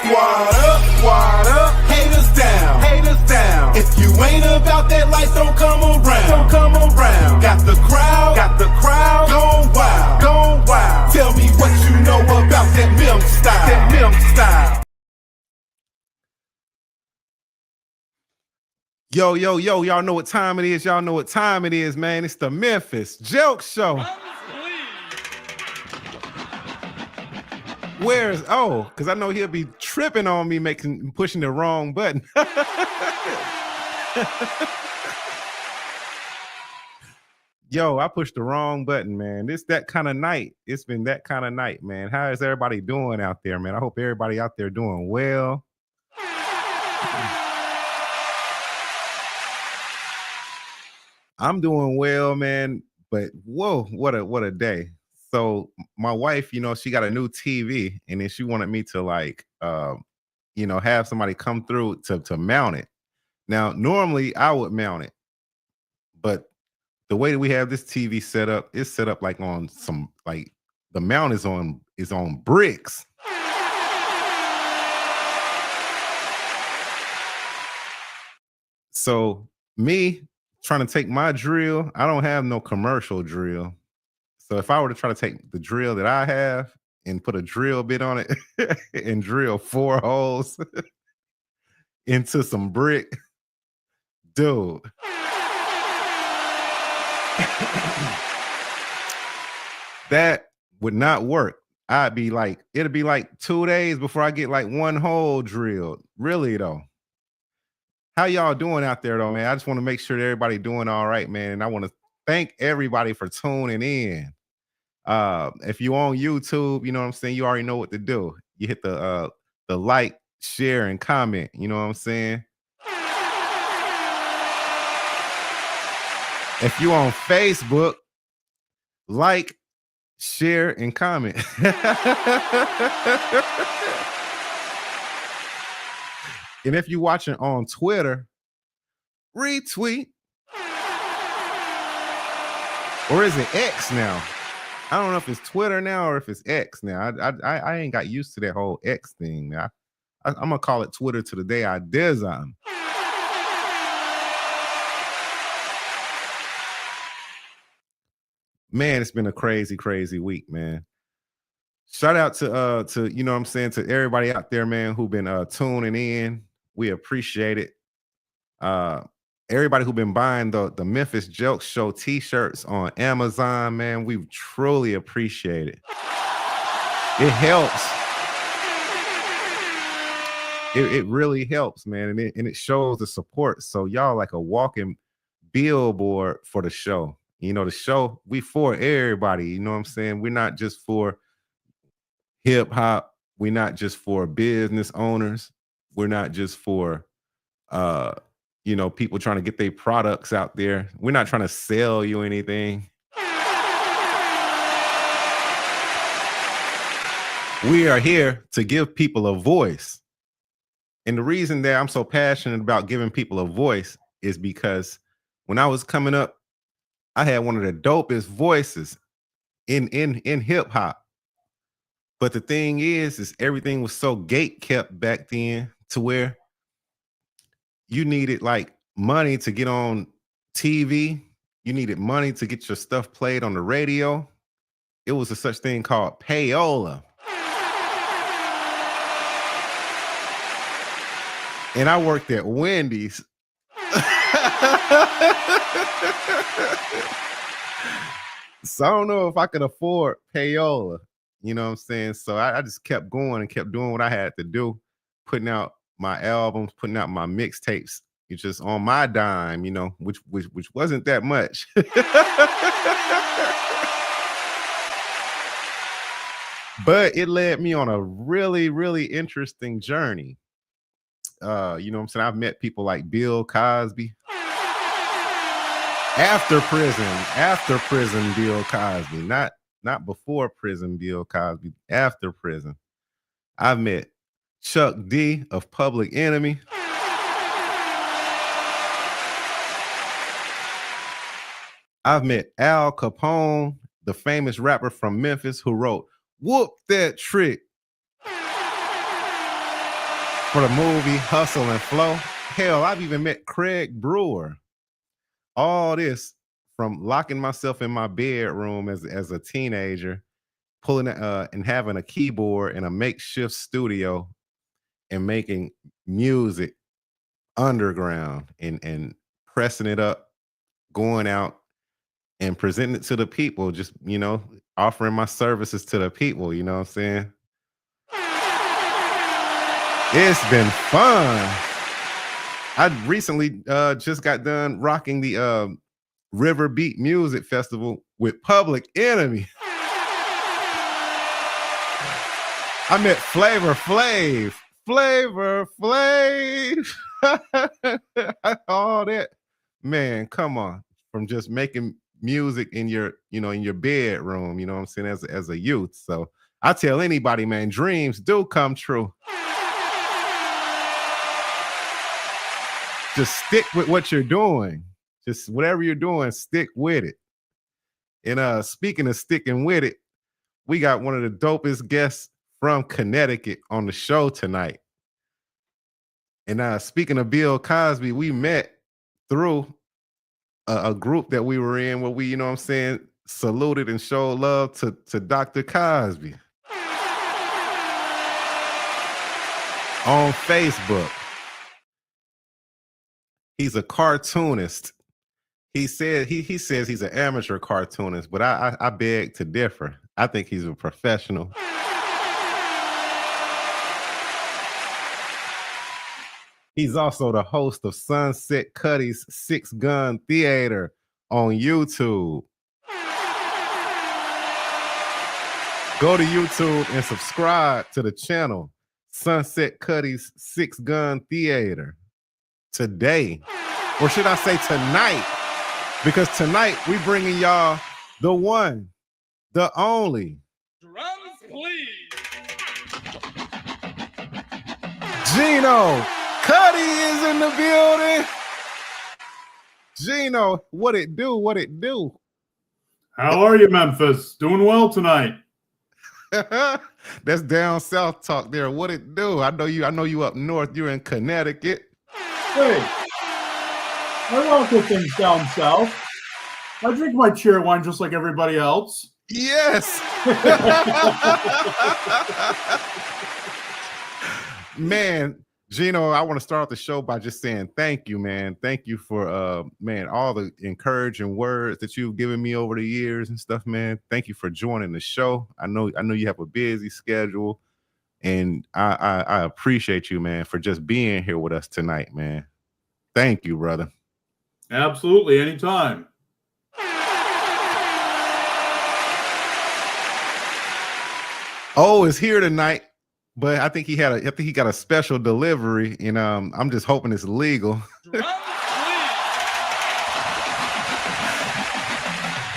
Squad up, haters down, haters down. If you ain't about that life, don't come around, don't come around. Got the crowd, gone wild, gone wild. Tell me what you know about that Mem style, that Mem style. Yo, y'all know what time it is. Y'all know what time it is, man. It's the Memphis Jelks Show. Where's because I know he'll be tripping on me pushing the wrong button. Yo, I pushed the wrong button, man. It's that kind of night. It's been that kind of night, man. How is everybody doing out there, man? I hope everybody out there doing well. I'm doing well, man, but whoa, what a day. So my wife, she got a new TV, and then she wanted me to have somebody come through to mount it. Now, normally I would mount it, but the way that we have this TV set up, it's set up like on some, like the mount is on bricks. So me trying to take my drill, I don't have no commercial drill. So if I were to try to take the drill that I have and put a drill bit on it and drill 4 holes into some brick, dude. That would not work. It'd be like 2 days before I get like 1 hole drilled. Really though. How y'all doing out there though, man? I just want to make sure that everybody doing all right, man. And I want to thank everybody for tuning in. If you on YouTube, you know what I'm saying, you already know what to do. You hit the like, share, and comment. You know what I'm saying? If you on Facebook, like, share, and comment. And if you're watching on Twitter, retweet. Or is it X now? I don't know if it's Twitter now or if it's X now. I ain't got used to that whole X thing. I'm gonna call it Twitter to the day I design. Man, it's been a crazy week, man. Shout out to you know what I'm saying, to everybody out there, man, who've been tuning in. We appreciate it. Everybody who've been buying the Memphis Jelks Show t-shirts on Amazon, man, we truly appreciate it. It helps. It really helps, man, and it shows the support. So y'all like a walking billboard for the show. The show, we for everybody. You know what I'm saying? We're not just for hip hop. We're not just for business owners. We're not just for people trying to get their products out there. We're not trying to sell you anything. We are here to give people a voice. And the reason that I'm so passionate about giving people a voice is because when I was coming up, I had one of the dopest voices in hip hop. But the thing is everything was so gate kept back then to where you needed like money to get on TV. You needed money to get your stuff played on the radio. It was a such thing called payola. And I worked at Wendy's. So I don't know if I could afford payola. You know what I'm saying? So I just kept going and kept doing what I had to do, putting out my albums, putting out my mixtapes. It's just on my dime, which wasn't that much. But it led me on a really interesting journey. You know what I'm saying? I've met people like Bill Cosby. After prison Bill Cosby, not before prison Bill Cosby, after prison. I've met Chuck D of Public Enemy. I've met Al Capone, the famous rapper from Memphis who wrote "Whoop That Trick." for the movie Hustle and Flow. Hell, I've even met Craig Brewer. All this from locking myself in my bedroom as a teenager, pulling and having a keyboard in a makeshift studio and making music underground and pressing it up, going out and presenting it to the people, just offering my services to the people, you know what I'm saying? It's been fun. I recently just got done rocking the River Beat Music Festival with Public Enemy. I met Flavor Flav. All that. Man, come on. From just making music in your bedroom, you know what I'm saying, as a youth. So I tell anybody, man, dreams do come true. Just stick with what you're doing. Just whatever you're doing, stick with it. And speaking of sticking with it, we got one of the dopest guests from Connecticut on the show tonight. And speaking of Bill Cosby, we met through a group that we were in where we, saluted and showed love to Dr. Cosby on Facebook. He's a cartoonist. He says he's an amateur cartoonist, but I beg to differ. I think he's a professional. He's also the host of Sunset Cuddy's Six Gun Theater on YouTube. Go to YouTube and subscribe to the channel Sunset Cuddy's Six Gun Theater today. Or should I say tonight? Because tonight we bringing y'all the one, the only. Drums, please. Geno Cuddy is in the building. Geno, what it do? What it do? How are you, Memphis? Doing well tonight. That's down south talk there. What it do? I know you up north. You're in Connecticut. Hey, I rock with things down south. I drink my cheer wine just like everybody else. Yes. Man, Geno, I want to start off the show by just saying thank you, man. Thank you for all the encouraging words that you've given me over the years and stuff, man. Thank you for joining the show. I know you have a busy schedule, and I appreciate you, man, for just being here with us tonight, man. Thank you, brother. Absolutely, anytime. O is here tonight. But I think he got a special delivery, and I'm just hoping it's legal.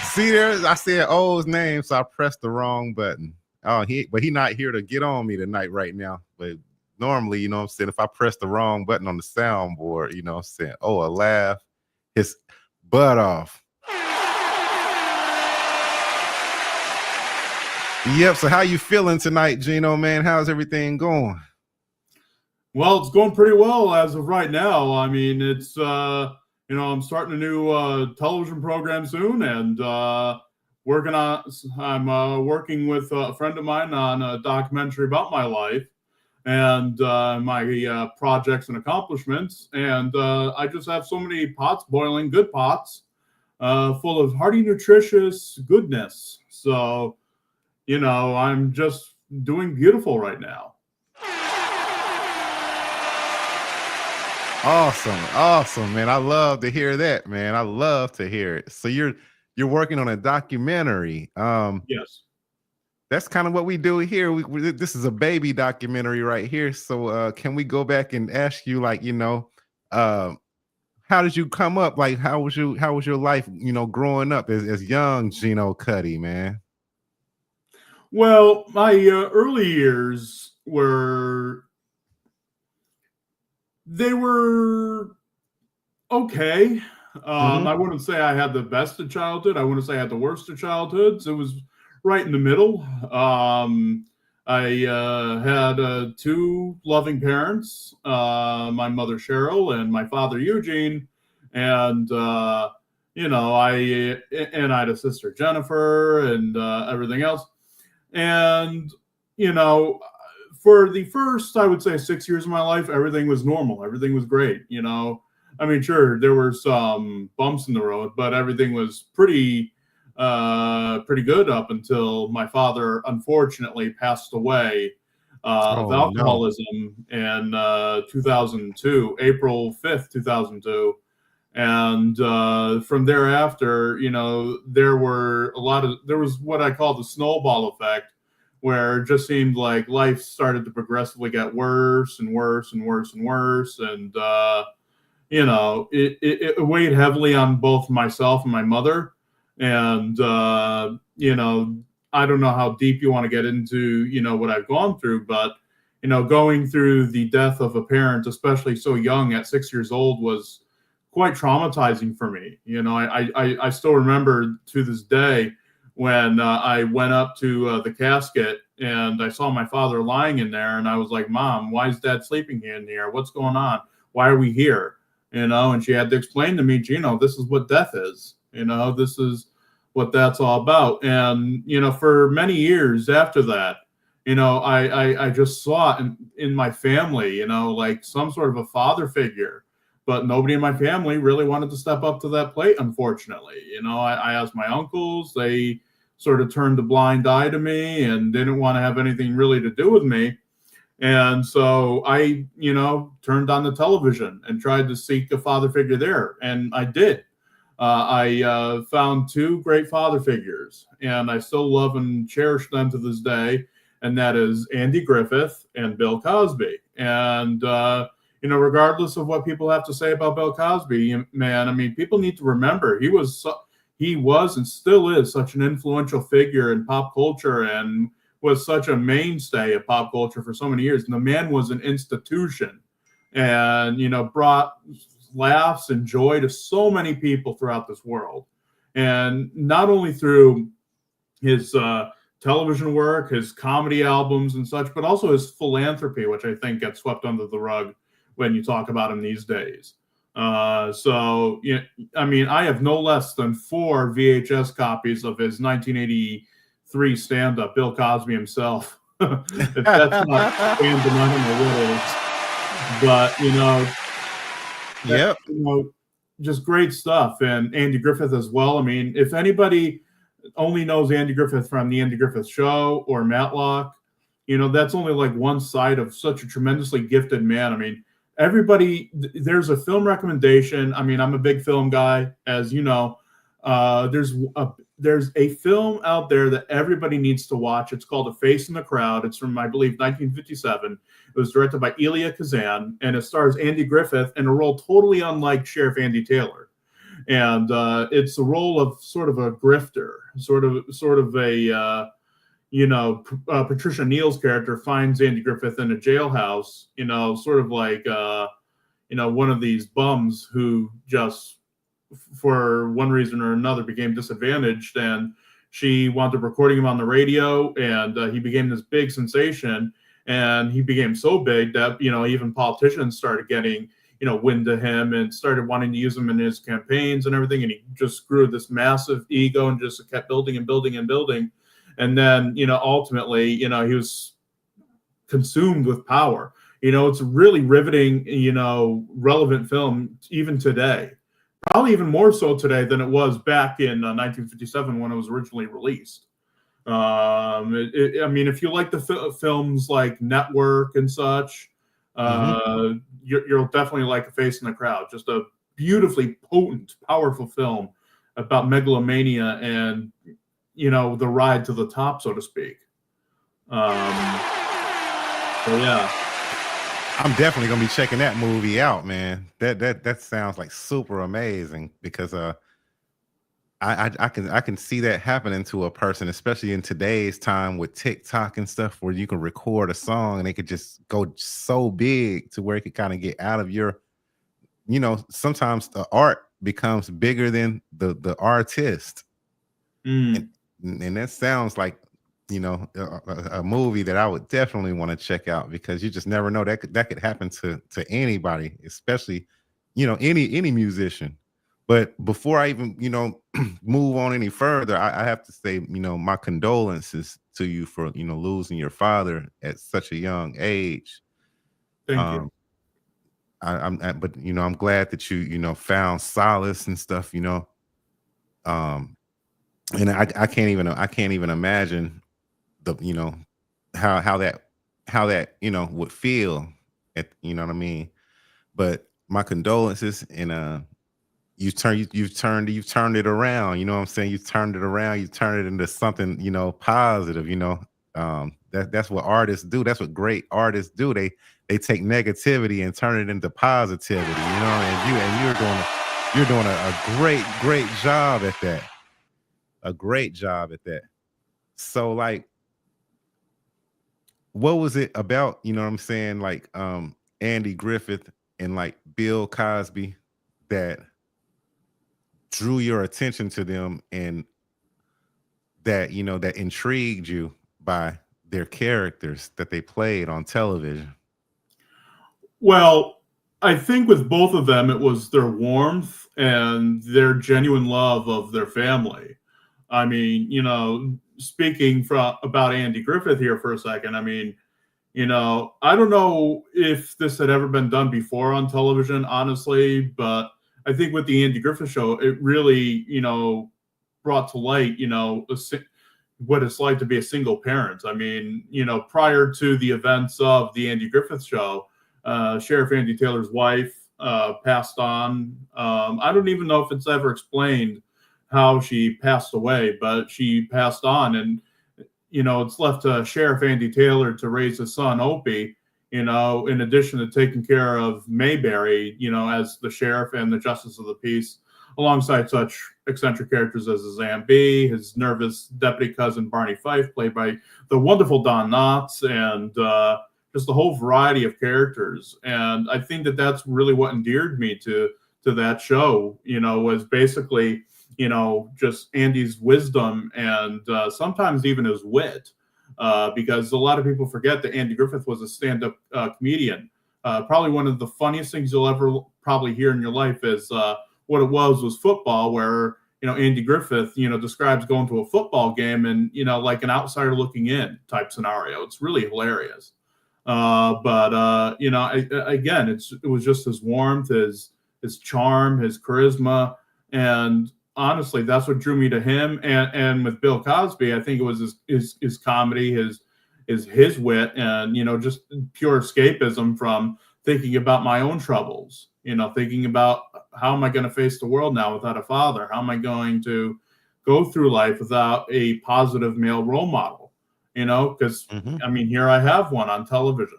See there, I said O's name, so I pressed the wrong button. Oh, but he not here to get on me tonight right now. But normally, I'm saying, if I press the wrong button on the soundboard, I'm saying, oh, a laugh his butt off. Yep. So how you feeling tonight, Geno, man? How's everything going? Well, it's going pretty well as of right now. I mean, it's I'm starting a new television program soon, and I'm working with a friend of mine on a documentary about my life and my projects and accomplishments. And I just have so many pots boiling, good pots, full of hearty, nutritious goodness. So, I'm just doing beautiful right now. Awesome, man. I love to hear that, man. I love to hear it. So you're working on a documentary. Yes. That's kind of what we do here. This is a baby documentary right here. So can we go back and ask you, like, how did you come up? Like, how was your life, growing up as young Geno Cuddy, man? Well, my early years were okay. I wouldn't say I had the best of childhood. I wouldn't say I had the worst of childhoods. It was right in the middle. I had two loving parents, my mother Cheryl and my father Eugene, and I had a sister Jennifer and everything else. And you know, for the first, I would say, 6 years of my life, everything was normal. Everything was great. I mean, sure, there were some bumps in the road, but everything was pretty good up until my father unfortunately passed away of Oh no. alcoholism in 2002, April 5th, 2002. And from thereafter, there was what I call the snowball effect, where it just seemed like life started to progressively get worse and worse and worse and worse. And it weighed heavily on both myself and my mother. And I don't know how deep you want to get into what I've gone through, but going through the death of a parent, especially so young at 6 years old, was quite traumatizing for me. I still remember to this day when I went up to the casket and I saw my father lying in there, and I was like, "Mom, why is Dad sleeping in here? What's going on? Why are we here?" And she had to explain to me, Geno, this is what death is. This is what that's all about. And for many years after that, I just saw it in my family, like some sort of a father figure, but nobody in my family really wanted to step up to that plate, unfortunately. I asked my uncles, they sort of turned a blind eye to me and didn't want to have anything really to do with me. And so I, turned on the television and tried to seek a father figure there. And I did. I found two great father figures, and I still love and cherish them to this day. And that is Andy Griffith and Bill Cosby. And, regardless of what people have to say about Bill Cosby, man, I mean, people need to remember he was and still is such an influential figure in pop culture, and was such a mainstay of pop culture for so many years. And the man was an institution, and brought laughs and joy to so many people throughout this world. And not only through his television work, his comedy albums and such, but also his philanthropy, which I think gets swept under the rug when you talk about him these days. I mean, I have no less than 4 VHS copies of his 1983 stand-up, Bill Cosby himself. If that's not fandom, I don't know what is. But Yep. just great stuff. And Andy Griffith as well. I mean, if anybody only knows Andy Griffith from the Andy Griffith Show or Matlock, that's only like one side of such a tremendously gifted man. I mean, there's a film recommendation. I mean, I'm a big film guy, as you know. There's a film out there that everybody needs to watch. It's called A Face in the Crowd. It's from, I believe, 1957. It was directed by Elia Kazan, and it stars Andy Griffith in a role totally unlike Sheriff Andy Taylor. And it's the role of sort of a grifter, sort of a Patricia Neal's character finds Andy Griffith in a jailhouse, sort of like one of these bums who just, for one reason or another, became disadvantaged, and she wound up recording him on the radio, and he became this big sensation. And he became so big that even politicians started getting wind to him and started wanting to use him in his campaigns and everything. And he just grew this massive ego and just kept building and building and building. And then ultimately he was consumed with power. It's a really riveting relevant film even today. Probably even more so today than it was back in 1957 when it was originally released. I mean, if you like the films like Network and such, you'll definitely like A Face in the Crowd. Just a beautifully potent, powerful film about megalomania and the ride to the top, so to speak. So yeah. I'm definitely gonna be checking that movie out, man. That sounds like super amazing, because I can see that happening to a person, especially in today's time with TikTok and stuff, where you can record a song and it could just go so big to where it could kind of get out of your, sometimes the art becomes bigger than the artist. And that sounds like a movie that I would definitely want to check out, because you just never know that could happen to anybody, especially any musician. But before I even move on any further, I have to say my condolences to you for losing your father at such a young age. Thank you. Um, but I'm glad that you found solace and stuff. Um, and I can't even imagine the how that would feel at what I mean. But my condolences, and you've turned it around. You know what I'm saying? You've turned it around. You turned it into something positive. That's what artists do. That's what great artists do. They take negativity and turn it into positivity. And you're doing a great job at that. A great job at that. So like, what was it about, what I'm saying, like Andy Griffith and like Bill Cosby, that drew your attention to them, and that intrigued you by their characters that they played on television? Well, I think with both of them, it was their warmth and their genuine love of their family. I mean, speaking from about Andy Griffith here for a second, I mean, I don't know if this had ever been done before on television, honestly, but I think with the Andy Griffith show, it really, brought to light, what it's like to be a single parent. I mean, prior to the events of the Andy Griffith show, Sheriff Andy Taylor's wife passed on. I don't even know if it's ever explained how she passed away, but she passed on, and it's left to Sheriff Andy Taylor to raise his son Opie. In addition to taking care of Mayberry, as the sheriff and the justice of the peace, alongside such eccentric characters as his Aunt B, his nervous deputy cousin Barney Fife, played by the wonderful Don Knotts, and just a whole variety of characters. And I think that that's really what endeared me to that show. Was basically just Andy's wisdom and sometimes even his wit. Because a lot of people forget that Andy Griffith was a stand-up comedian. Probably one of the funniest things you'll ever probably hear in your life is what it was football, where Andy Griffith describes going to a football game and like an outsider looking in type scenario. It's really hilarious. But again, it was just his warmth, his charm, his charisma, and honestly, that's what drew me to him. And with Bill Cosby, I think it was his comedy, his wit, and just pure escapism from thinking about my own troubles. Thinking about how am I going to face the world now without a father? How am I going to go through life without a positive male role model? Because I mean, here I have one on television.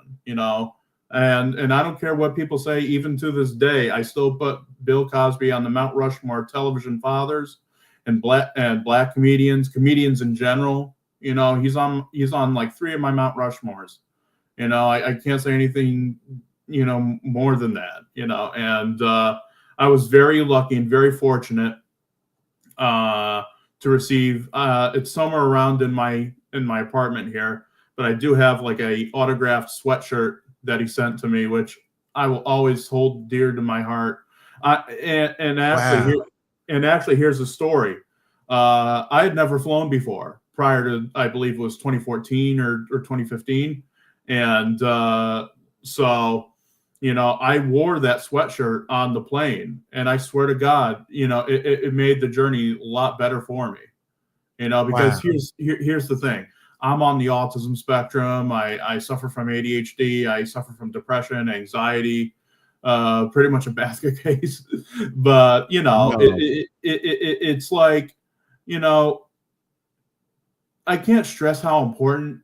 And I don't care what people say. Even to this day, I still put Bill Cosby on the Mount Rushmore television fathers and black comedians in general. He's on like 3 of my Mount Rushmores. I can't say anything more than that. And I was very lucky and very fortunate to receive. It's somewhere around in my apartment here, but I do have like a autographed sweatshirt that he sent to me, which I will always hold dear to my heart. And actually, here's the story. I had never flown before prior to, I believe it was 2014 or 2015. And so, I wore that sweatshirt on the plane, and I swear to God, it made the journey a lot better for me, because here's the thing. I'm on the autism spectrum. I suffer from ADHD. I suffer from depression, anxiety, pretty much a basket case. But it's like, I can't stress how important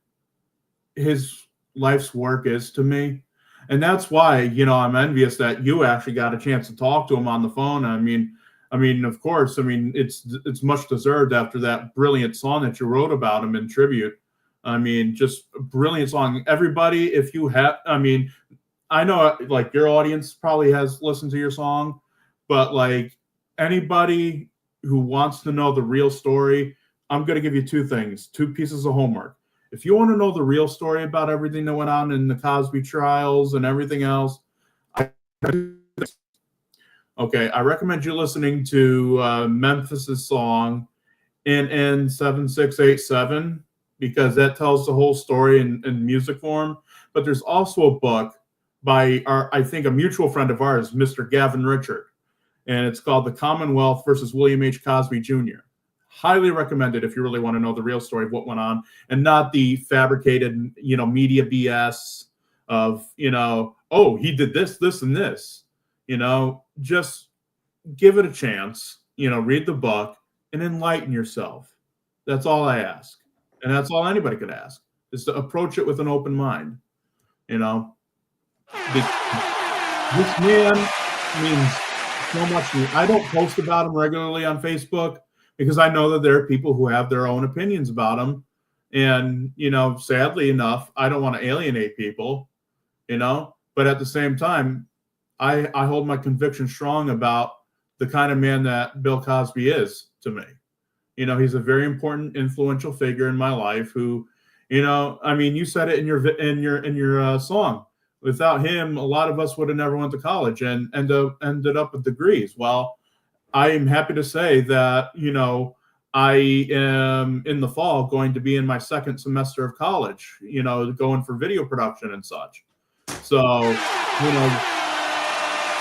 his life's work is to me. And that's why, I'm envious that you actually got a chance to talk to him on the phone. I mean, of course, it's much deserved after that brilliant song that you wrote about him in tribute. I mean, just a brilliant song. Everybody, if you have, I know like your audience probably has listened to your song, but like anybody who wants to know the real story, I'm going to give you 2 things, 2 pieces of homework. If you want to know the real story about everything that went on in the Cosby trials and everything else, okay, I recommend you listening to Memphis's song NN7687 because that tells the whole story in music form. But there's also a book by I think a mutual friend of ours, Mr. Gavin Richard, and it's called The Commonwealth versus William H. Cosby Jr. Highly recommended if you really want to know the real story of what went on and not the fabricated, media BS of, oh, he did this, this, and this. Just give it a chance, read the book and enlighten yourself. That's all I ask. And that's all anybody could ask is to approach it with an open mind. This man means so much to me. I don't post about him regularly on Facebook because I know that there are people who have their own opinions about him. And, sadly enough, I don't want to alienate people, but at the same time, I hold my conviction strong about the kind of man that Bill Cosby is to me. He's a very important, influential figure in my life who, you said it in your song. Without him, a lot of us would have never went to college and ended up with degrees. Well, I am happy to say that, I am in the fall going to be in my second semester of college, going for video production and such. So,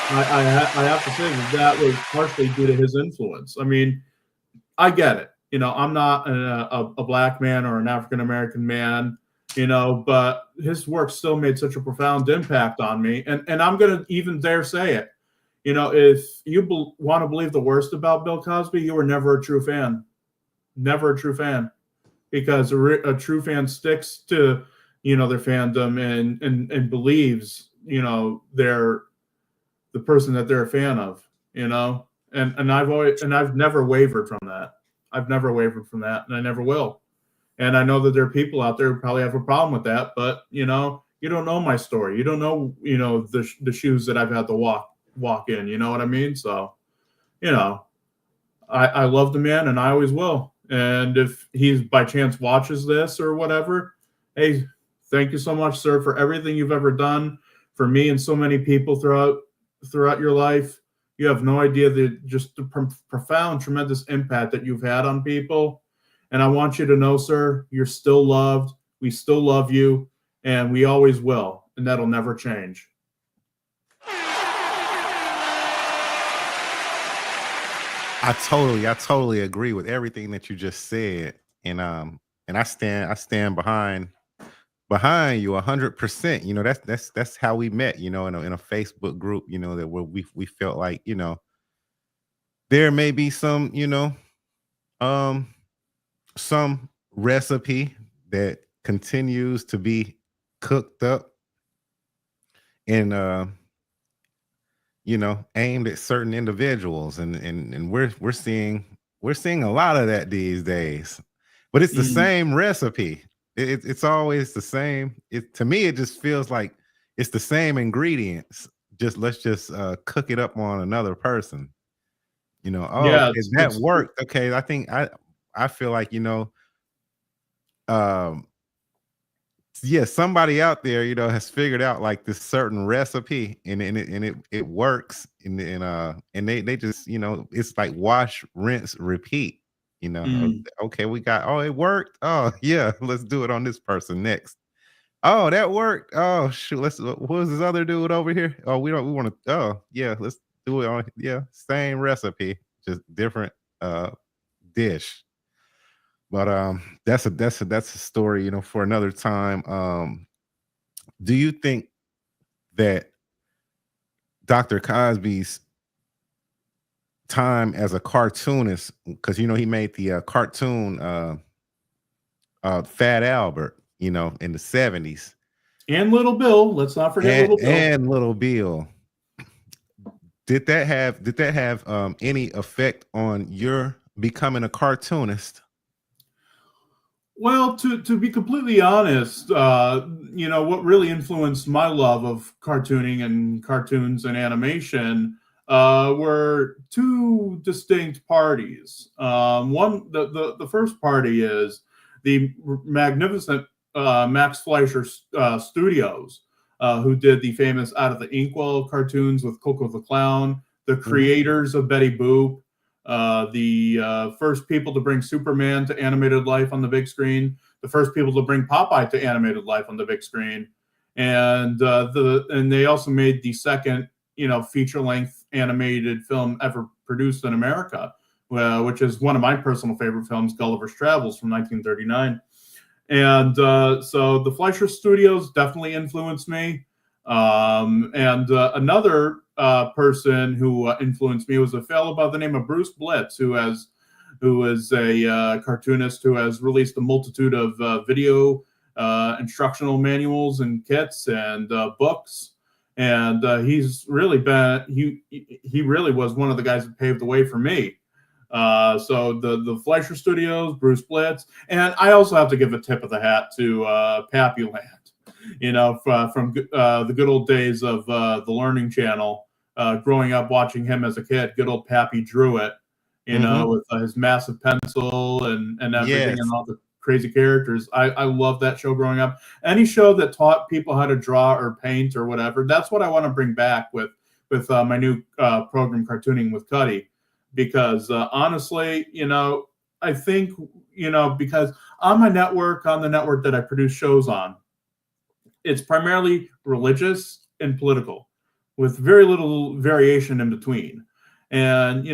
I have to say that was partially due to his influence. I mean, I get it. I'm not a black man or an African-American man, but his work still made such a profound impact on me. And I'm going to even dare say it. If you want to believe the worst about Bill Cosby, you were never a true fan. Never a true fan. Because a true fan sticks to, their fandom and believes, they're the person that they're a fan of, and I've never wavered from that. I've never wavered from that, and I never will. And I know that there are people out there who probably have a problem with that, but you don't know my story. You don't know, the shoes that I've had to walk in. You know what I mean? So, I love the man, and I always will. And if he's by chance watches this or whatever, hey, thank you so much, sir, for everything you've ever done for me and so many people throughout your life. You have no idea the profound, tremendous impact that you've had on people. And I want you to know, sir, you're still loved. We still love you, and we always will. And that'll never change. I totally agree with everything that you just said. And I stand behind you 100%. That's how we met, in a Facebook group, that where we felt like, there may be some, some recipe that continues to be cooked up and aimed at certain individuals, and we're seeing a lot of that these days. But it's the same recipe. It's always the same. To me, it just feels like it's the same ingredients. Let's just cook it up on another person. Yeah, okay, that worked. Okay, I think I feel like um, yeah, somebody out there, has figured out like this certain recipe, and it works, and they just, it's like wash, rinse, repeat. Okay, it worked. Oh yeah, let's do it on this person next. Oh, that worked. Oh shoot, what was this other dude over here? Oh, we want to. Oh yeah, let's do it on. Yeah, same recipe, just different dish. But that's a story, for another time. Do you think that Dr. Cosby's time as a cartoonist, because he made the cartoon Fat Albert, in the 70s, and Little Bill, let's not forget Little Bill. And Little Bill, did that have any effect on your becoming a cartoonist? Well, to be completely honest, what really influenced my love of cartooning and cartoons and animation were two distinct parties. The first party is the magnificent Max Fleischer Studios, who did the famous Out of the Inkwell cartoons with Coco the Clown, the creators of Betty Boop, the first people to bring Superman to animated life on the big screen, the first people to bring Popeye to animated life on the big screen, and they also made the second feature-length animated film ever produced in America, which is one of my personal favorite films, Gulliver's Travels from 1939. And so the Fleischer Studios definitely influenced me. Another person who influenced me was a fellow by the name of Bruce Blitz, who is a cartoonist who has released a multitude of video instructional manuals and kits and books. And he's really been he really was one of the guys that paved the way for me. So the Fleischer Studios, Bruce Blitz, and I also have to give a tip of the hat to Pappy Land, from the good old days of the Learning Channel. Growing up watching him as a kid, good old Pappy drew it, with his massive pencil and everything, Yes. and all the crazy characters. I love that show growing up. Any show that taught people how to draw or paint or whatever, that's what I want to bring back with my new program, Cartooning with Cuddy. Because honestly, I think, because on the network that I produce shows on, it's primarily religious and political with very little variation in between. And,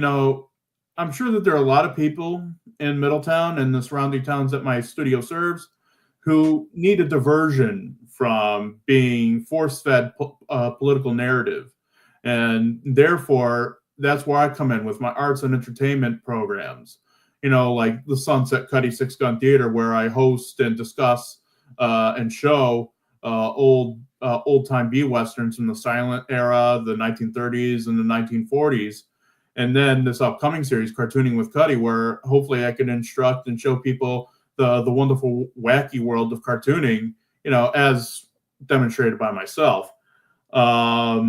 I'm sure that there are a lot of people in Middletown and the surrounding towns that my studio serves who need a diversion from being force-fed political narrative. And therefore, that's where I come in with my arts and entertainment programs, like the Sunset Cuddy Six Gun Theater, where I host and discuss and show old-time B-Westerns from the silent era, the 1930s and the 1940s. And then this upcoming series, Cartooning with Cuddy, where hopefully I can instruct and show people the wonderful, wacky world of cartooning, as demonstrated by myself. I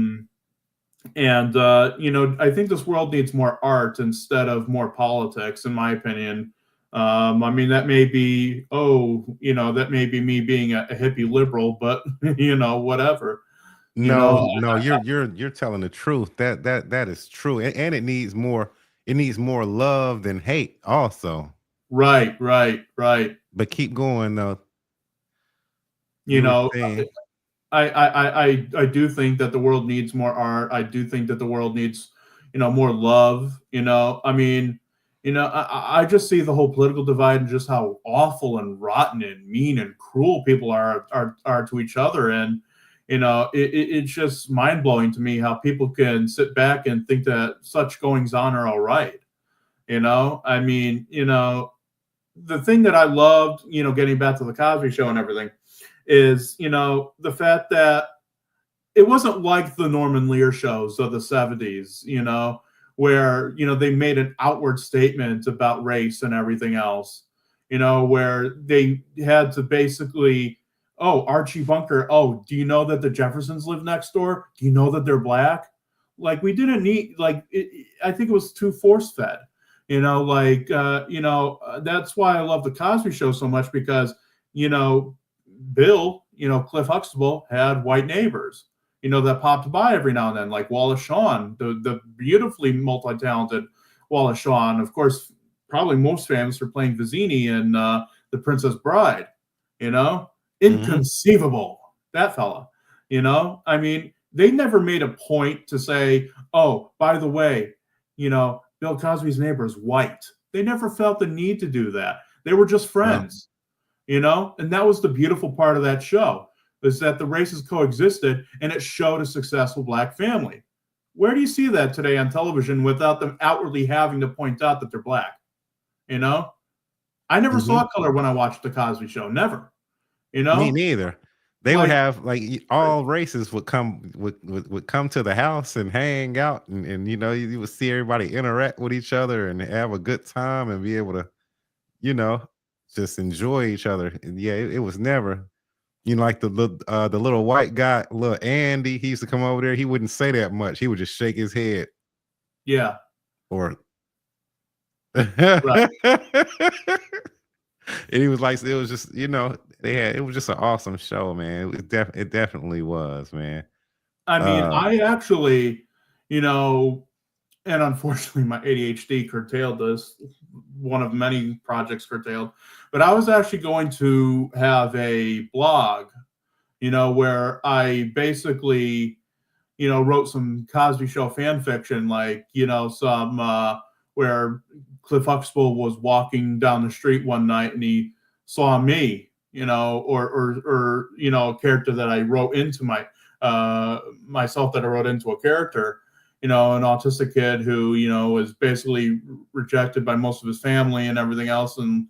think this world needs more art instead of more politics, in my opinion. That may be, me being a hippie liberal, but whatever. No, you're telling the truth. That is true, and it needs more. It needs more love than hate, also. Right. But keep going, though. You You were know, saying, I do think that the world needs more art. I do think that the world needs, more love. I just see the whole political divide and just how awful and rotten and mean and cruel people are to each other. And, it's just mind blowing to me how people can sit back and think that such goings on are all right. The thing that I loved, getting back to the Cosby Show and everything, is the fact that it wasn't like the Norman Lear shows of the 70s, where they made an outward statement about race and everything else, where they had to basically, oh, Archie Bunker, oh, do you know that the Jeffersons live next door? Do you know that they're black? Like, we didn't need, I think it was too force fed. That's why I love the Cosby Show so much, because Bill, Cliff Huxtable, had white neighbors, that popped by every now and then, like Wallace Shawn, the beautifully multi-talented Wallace Shawn, of course, probably most famous for playing Vizzini in The Princess Bride. Inconceivable, that fella. They never made a point to say, oh, by the way, Bill Cosby's neighbor is white. They never felt the need to do that. They were just friends. And that was the beautiful part of that show, is that the races coexisted and it showed a successful black family. Where do you see that today on television without them outwardly having to point out that they're black? I never saw color when I watched the Cosby Show. Never. Me neither. They would have all races would come to the house and hang out, and you would see everybody interact with each other and have a good time and be able to, just enjoy each other. And yeah, it was never, like the little white guy, little Andy, he used to come over there. He wouldn't say that much. He would just shake his head. Yeah. Or right. And he was like, it was just, it was just an awesome show, man. It definitely was, man. I mean, Uh, I actually, you know, and unfortunately my ADHD curtailed this, one of many projects curtailed, but I was actually going to have a blog, where I basically, wrote some Cosby Show fan fiction, like, some where Cliff Huxtable was walking down the street one night and he saw me, or a character that I wrote into myself, that I wrote into a character, an autistic kid who, was basically rejected by most of his family and everything else, and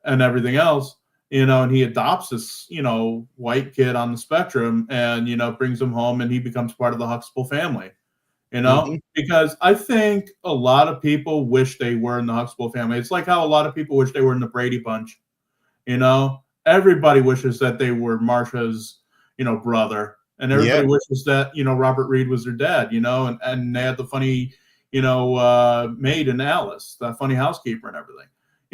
everything else, and he adopts this, white kid on the spectrum, and, brings him home, and he becomes part of the Huxtable family, mhm. because I think a lot of people wish they were in the Huxtable family. It's like how a lot of people wish they were in the Brady Bunch, everybody wishes that they were Marsha's, brother, and Yeah, everybody wishes that, Robert Reed was their dad, and they had the funny, maid in Alice, the funny housekeeper and everything.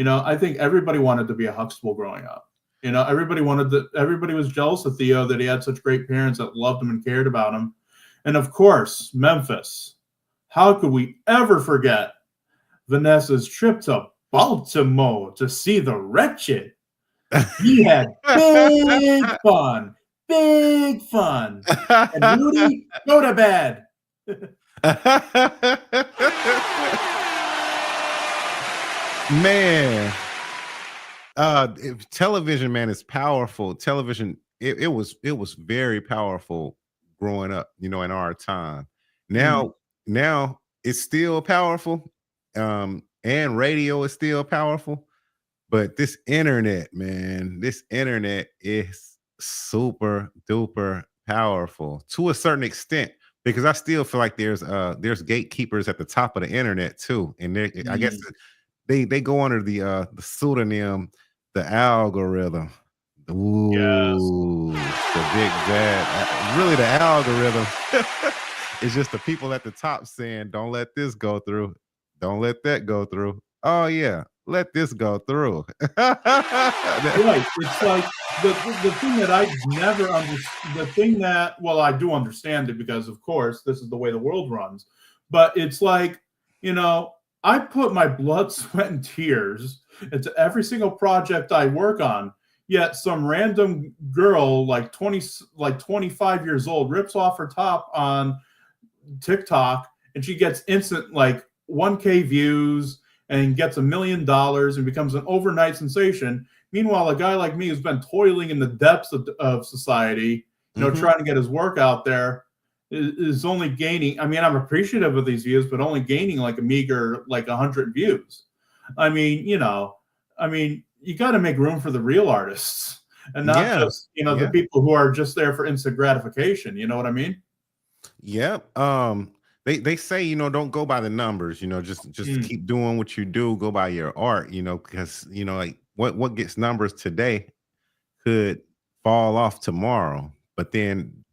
I think everybody wanted to be a Huxtable growing up. Everybody was jealous of Theo, that he had such great parents that loved him and cared about him. And of course, Memphis. How could we ever forget Vanessa's trip to Baltimore to see the Wretched? He had big fun, big fun. And Rudy, go to bed. man. Television, man, is powerful. Television, it was very powerful growing up, in our time. Mm, Now it's still powerful. And radio is still powerful. But this internet, man, this internet is super duper powerful to a certain extent, because I still feel like there's gatekeepers at the top of the internet too. And I guess mm, they go under the pseudonym, the algorithm. yes. Ooh, the big bad. Really, the algorithm is just the people at the top saying, "Don't let this go through. Don't let that go through. Oh yeah, let this go through." Right. It's like the thing that I never understand, the thing that, well, I do understand it, because of course this is the way the world runs. But it's like, you know, I put my blood, sweat, and tears into every single project I work on. Yet some random girl, like 20, like 25 years old, rips off her top on TikTok, and she gets instant, like, 1K views, and gets $1 million and becomes an overnight sensation. Meanwhile, a guy like me, who's been toiling in the depths of society, Mhm. trying to get his work out there, is only gaining. I mean, I'm appreciative of these views, but only gaining like a meager, like 100 views. I mean, you got to make room for the real artists, and not Yeah, just, the yeah. people who are just there for instant gratification. You know what I mean? Yep. They say, don't go by the numbers, just Mm, keep doing what you do, go by your art, because like what gets numbers today could fall off tomorrow. But then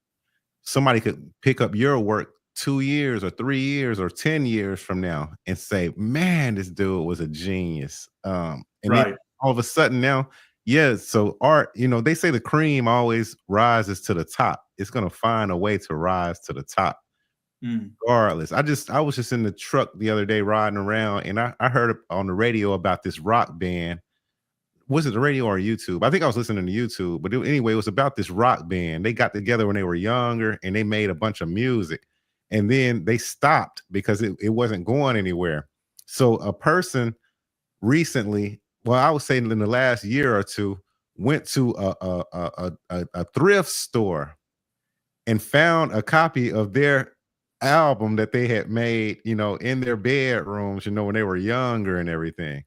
somebody could pick up your work 2 years or 3 years or 10 years from now and say, man, this dude was a genius. And then right. all of a sudden now, yeah, so art, they say the cream always rises to the top. It's gonna find a way to rise to the top Mm, regardless. I was just in the truck the other day riding around, and I heard on the radio about this rock band. Was it the radio or YouTube? I think I was listening to YouTube, but anyway, it was about this rock band. They got together when they were younger and they made a bunch of music, and then they stopped because it wasn't going anywhere. So a person recently, well, I would say in the last year or two, went to a thrift store and found a copy of their album that they had made, in their bedrooms, when they were younger and everything.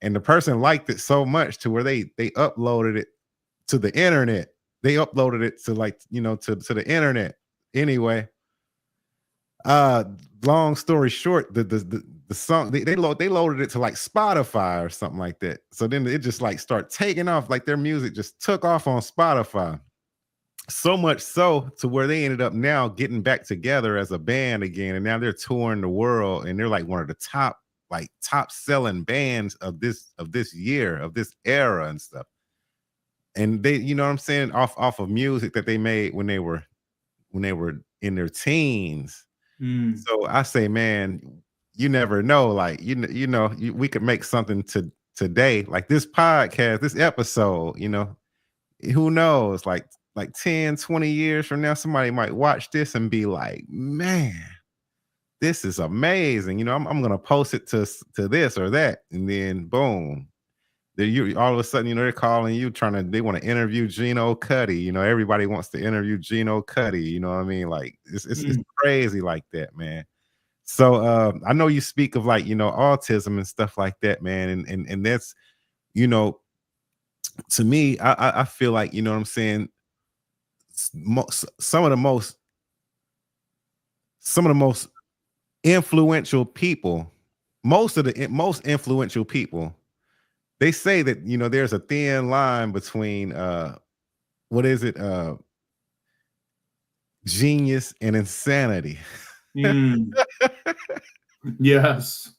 And the person liked it so much to where they uploaded it to the internet. They uploaded it to, like, to the internet. Anyway, uh long story short, the song, they loaded it to like Spotify or something like that. So then it just like start taking off, like their music just took off on Spotify. So much so to where they ended up now getting back together as a band again, and now they're touring the world, and they're like one of the top selling bands of this year, of this era and stuff. and they, you know what I'm saying, off of music that they made when they were in their teens. Mm. So I say, man, you never know. Like we could make something today, like this podcast, this episode. Who knows? Like 10, 20 years from now, somebody might watch this and be like, man, this is amazing. I'm gonna post it to this or that, and then boom. You all of a sudden, they're calling you they want to interview Geno Cuddy. Everybody wants to interview Geno Cuddy. You know what I mean? Like it's crazy like that, man. So I know you speak of like, autism and stuff like that, man. And that's, to me, I feel like, you know what I'm saying, some of the most influential people, most influential people, they say that, there's a thin line between what is it? Genius and insanity. Mm. Yes.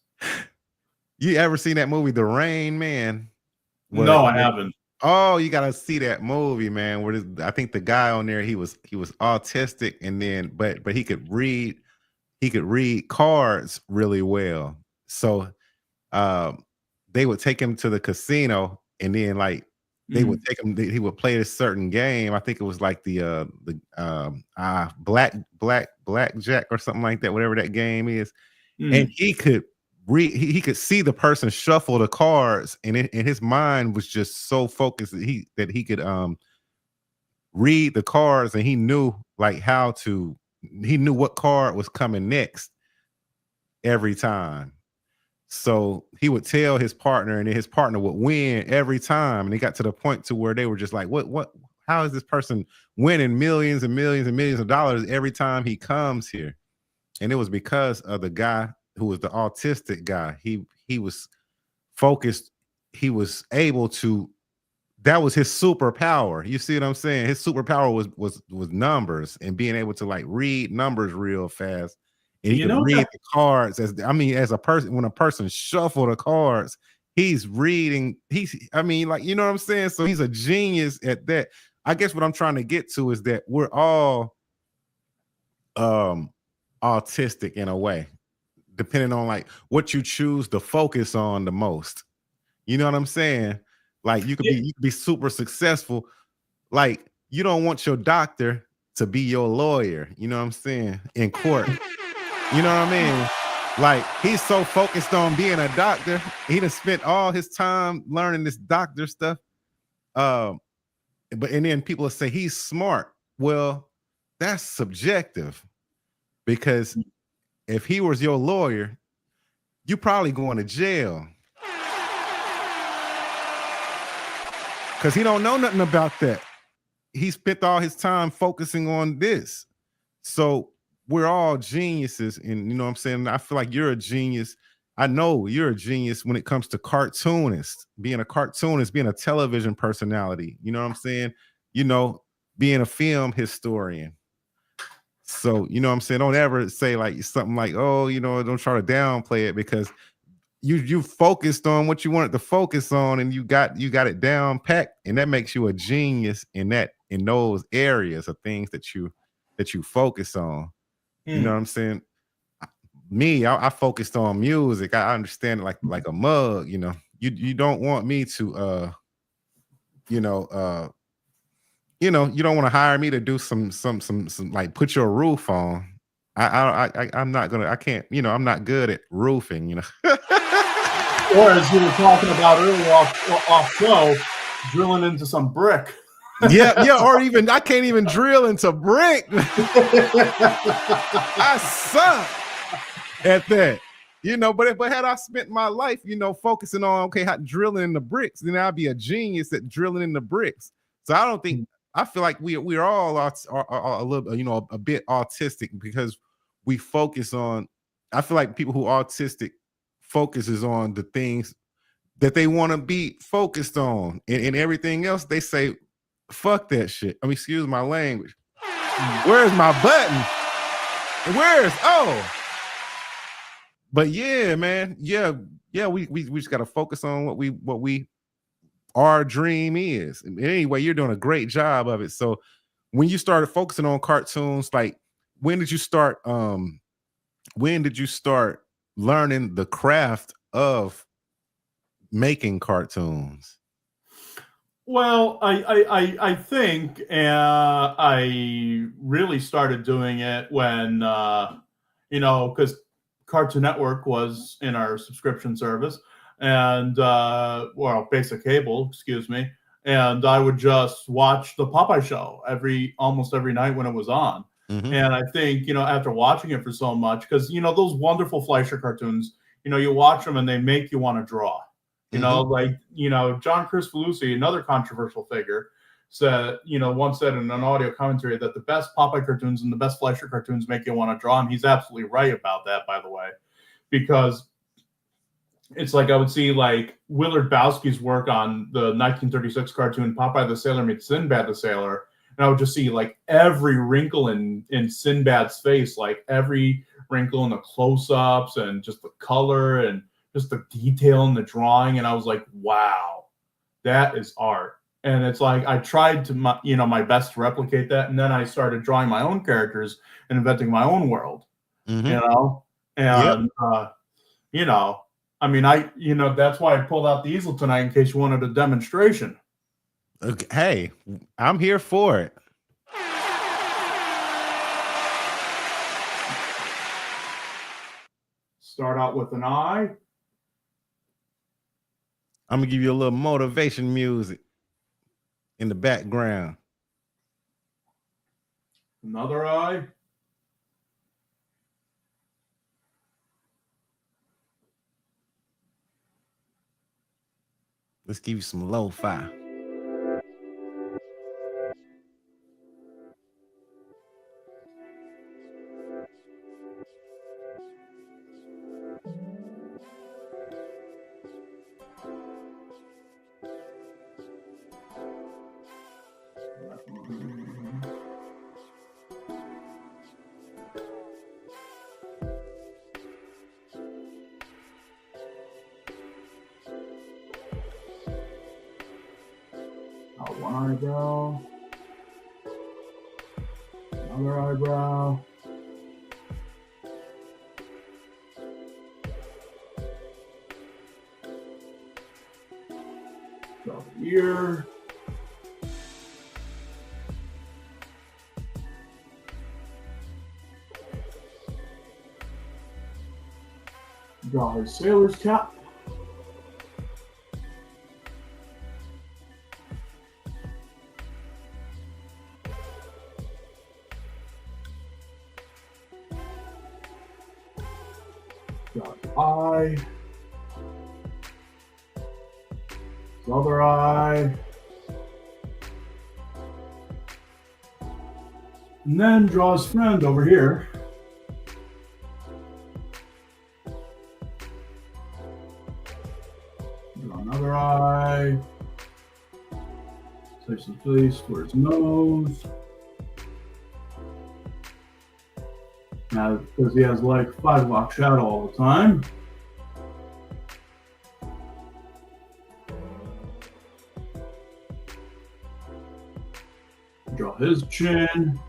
You ever seen that movie, The Rain Man? No, I haven't. Oh, you gotta see that movie, man. I think the guy on there, he was autistic, and then but he could read cards really well. So they would take him to the casino, and then like they would take him. He would play a certain game. I think it was like the blackjack or something like that, whatever that game is. And he could read. He could see the person shuffle the cards, and his mind was just so focused that he could read the cards, and he knew like he knew what card was coming next every time. So he would tell his partner, and then his partner would win every time. And it got to the point to where they were just like, how is this person winning millions and millions and millions of dollars every time he comes here? And it was because of the guy who was the autistic guy. He was focused. He was able to, that was his superpower. You see what I'm saying? His superpower was numbers, and being able to like read numbers real fast. And he could read the cards as a person, when a person shuffle the cards, he's reading, like, you know what I'm saying? So he's a genius at that. I guess what I'm trying to get to is that we're all autistic in a way, depending on like what you choose to focus on the most. You know what I'm saying? Like you could be super successful. Like you don't want your doctor to be your lawyer, you know what I'm saying, in court. You know what I mean? Like he's so focused on being a doctor, he done spent all his time learning this doctor stuff. And then people will say he's smart. Well, that's subjective, because if he was your lawyer, you probably going to jail, because he don't know nothing about that. He spent all his time focusing on this. So we're all geniuses, and you know what I'm saying? I feel like you're a genius. I know you're a genius when it comes to cartoonist, being a cartoonist, being a television personality. You know what I'm saying? Being a film historian. So, you know what I'm saying? Don't ever say like something like, oh, don't try to downplay it, because you focused on what you wanted to focus on, and you got it down packed, and that makes you a genius in those areas of things that you focus on. You know what I'm saying? Me, I focused on music. I understand it like a mug. You don't want me to you don't want to hire me to do some like put your roof on. I'm not gonna. I can't. I'm not good at roofing. Or as you were talking about earlier off show, drilling into some brick. Yeah, or even I can't even drill into brick. I suck at that. But had I spent my life, focusing on drilling in the bricks, then I'd be a genius at drilling in the bricks. So I don't think, I feel like we're all are a little, a bit autistic, because we focus on. I feel like people who are autistic focuses on the things that they want to be focused on, and everything else they say, fuck that shit. Excuse my language. Where's my button? But yeah, man, yeah, we just gotta focus on what we our dream is. Anyway, you're doing a great job of it. So when you started focusing on cartoons, like when did you start learning the craft of making cartoons? Well, I think I really started doing it when because Cartoon Network was in our subscription service, and basic cable, excuse me, and I would just watch the Popeye show almost every night when it was on. Mhm. And I think after watching it for so much, because those wonderful Fleischer cartoons, you watch them and they make you want to draw. John Kricfalusi, another controversial figure, once said in an audio commentary that the best Popeye cartoons and the best Fleischer cartoons make you want to draw. And he's absolutely right about that, by the way, because it's like I would see like Willard Bowski's work on the 1936 cartoon Popeye the Sailor meets Sinbad the Sailor. And I would just see like every wrinkle in Sinbad's face, like every wrinkle in the close-ups and just the color and just the detail in the drawing. And I was like, wow, that is art. And it's like I tried to my best to replicate that. And then I started drawing my own characters and inventing my own world, Mhm. And I mean, that's why I pulled out the easel tonight in case you wanted a demonstration. Okay. Hey, I'm here for it. Start out with an eye. I'm gonna give you a little motivation music in the background. Another eye. Let's give you some lo-fi. One eyebrow. Another eyebrow. Draw the ear. Draw his sailor's cap. Draw the eye. His other eye. And then draw his friend over here. Draw another eye. Place some face for his nose. Now, because he has like 5 o'clock shadow all the time. Draw his chin.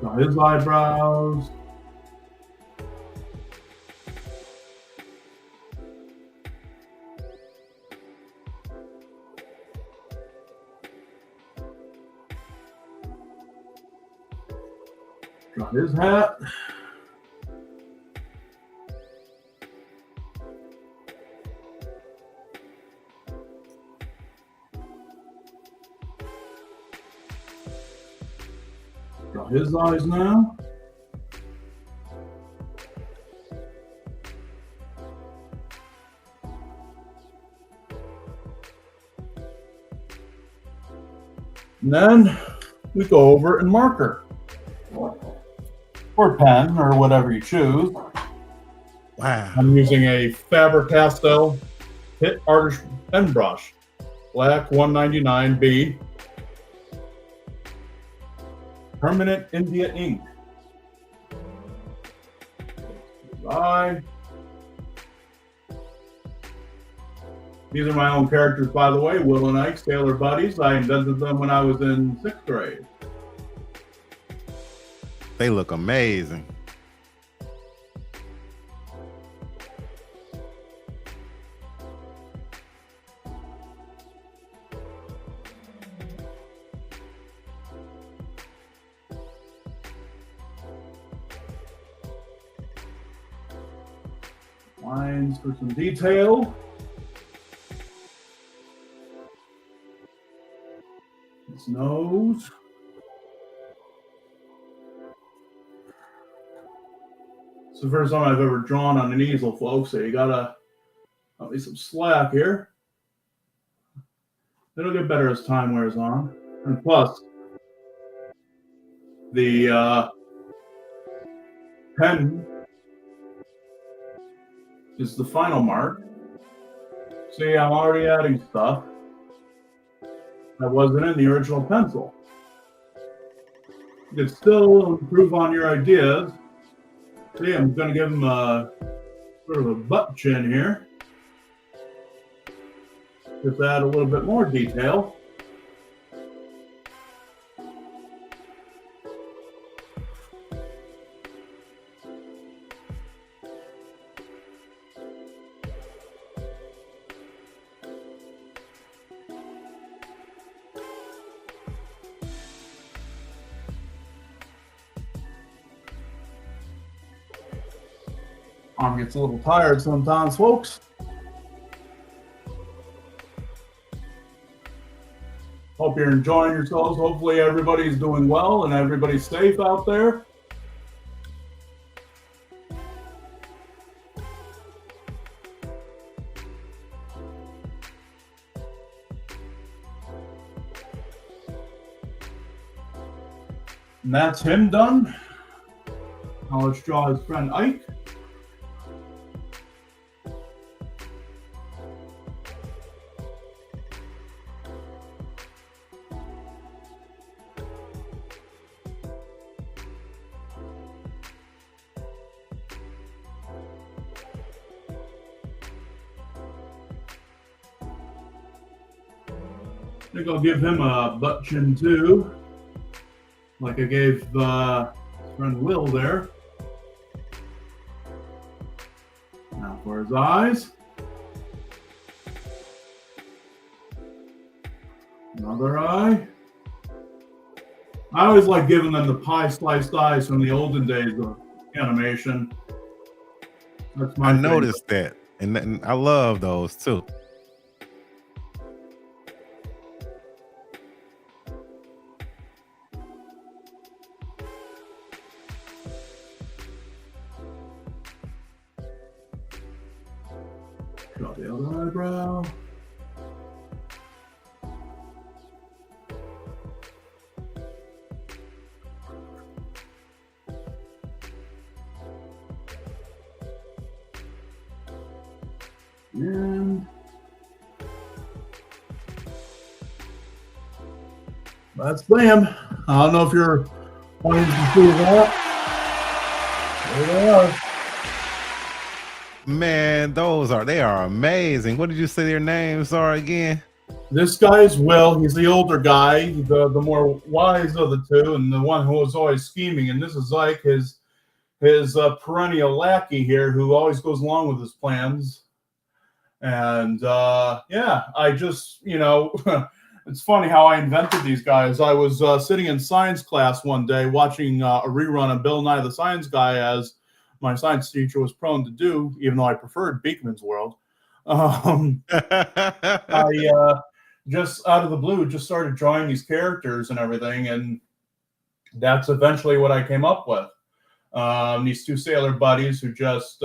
Draw his eyebrows. Draw his hat. Draw his eyes now. And then we go over and marker. Or pen, or whatever you choose. Wow. I'm using a Faber-Castell Pitt Artist pen brush, black 199B, permanent India ink. Eye. These are my own characters, by the way. Will and Ike, sailor buddies. I invented them when I was in 6th grade. They look amazing. Lines for some detail. His nose. It's the first time I've ever drawn on an easel, folks, so you gotta cut me some slack here. It'll get better as time wears on. And plus, the pen is the final mark. See, I'm already adding stuff that wasn't in the original pencil. You can still improve on your ideas. See, I'm going to give him a sort of a butt chin here. Just add a little bit more detail. Arm gets a little tired sometimes, folks. Hope you're enjoying yourselves. Hopefully everybody's doing well and everybody's safe out there. And that's him done. Now let's draw his friend Ike. I think I'll give him a butt chin too, like I gave friend Will there. Now for his eyes. Another eye. I always like giving them the pie sliced eyes from the olden days of animation. That's my I favorite. noticed that, and I love those too. Draw the other eyebrow. And that's them. I don't know if you're wanting to see that. There they are. Man, they are amazing. What did you say their names are again? This guy's Will. He's the older guy, the more wise of the two, and the one who was always scheming. And this is like his perennial lackey here, who always goes along with his plans. And yeah, I just, it's funny how I invented these guys. I was sitting in science class one day watching a rerun of Bill Nye the Science Guy, as my science teacher was prone to do, even though I preferred Beekman's World. I just out of the blue just started drawing these characters and everything, and that's eventually what I came up with. These two sailor buddies who just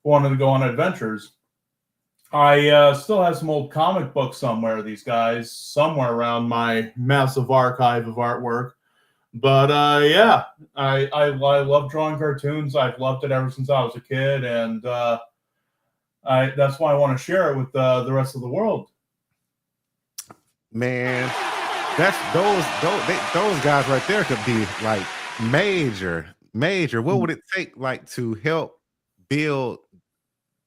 wanted to go on adventures. I still have some old comic books somewhere, these guys, somewhere around my massive archive of artwork. But yeah, I love drawing cartoons. I've loved it ever since I was a kid, and that's why I want to share it with the rest of the world. Man, that's those guys right there could be like major. What would it take like to help build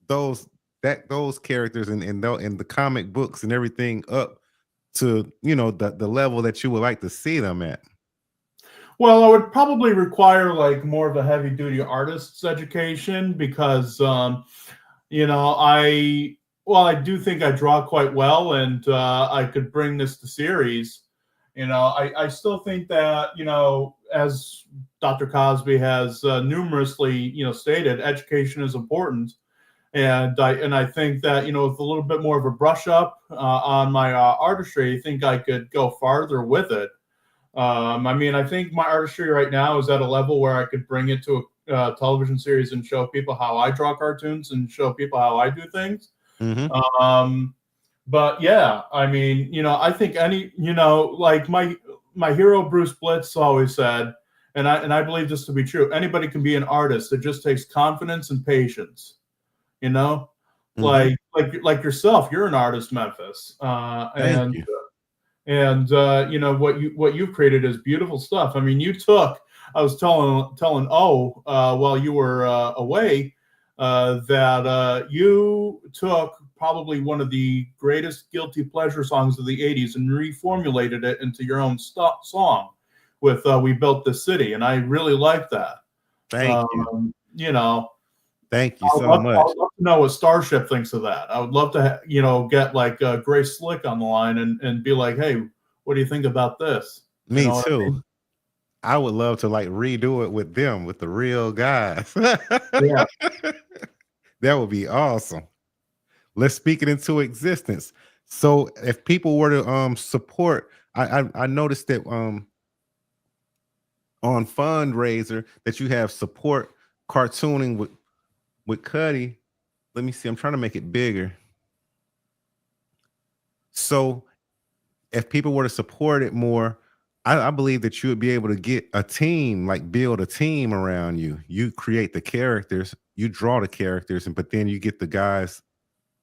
those those characters and the comic books and everything up to the level that you would like to see them at? Well, I would probably require like more of a heavy duty artist's education because I do think I draw quite well, and I could bring this to series. I still think that as Dr. Cosby has numerously stated, education is important, and I think that with a little bit more of a brush up on my artistry, I think I could go farther with it. I think my artistry right now is at a level where I could bring it to a television series and show people how I draw cartoons and show people how I do things. Mm-hmm. But yeah, I think like my hero Bruce Blitz always said, and I believe this to be true. Anybody can be an artist. It just takes confidence and patience. Mm-hmm. Like yourself, you're an artist, Memphis, Thank you. and what you've created is beautiful stuff. I was telling while you were away that you took probably one of the greatest guilty pleasure songs of the 80s and reformulated it into your own song with We Built This City, and I really like that. Thank you. Thank you so much. I would love to know what Starship thinks of that. I would love to, get like Grace Slick on the line and be like, hey, what do you think about this? Me too. I would love to like redo it with them, with the real guys. Yeah. That would be awesome. Let's speak it into existence. So if people were to support, I noticed that on Fundraiser that you have support cartooning with Cuddy. Let me see. I'm trying to make it bigger. So if people were to support it more, I believe that you would be able to get a team, like build a team around you. You create the characters, you draw the characters, but then you get the guys,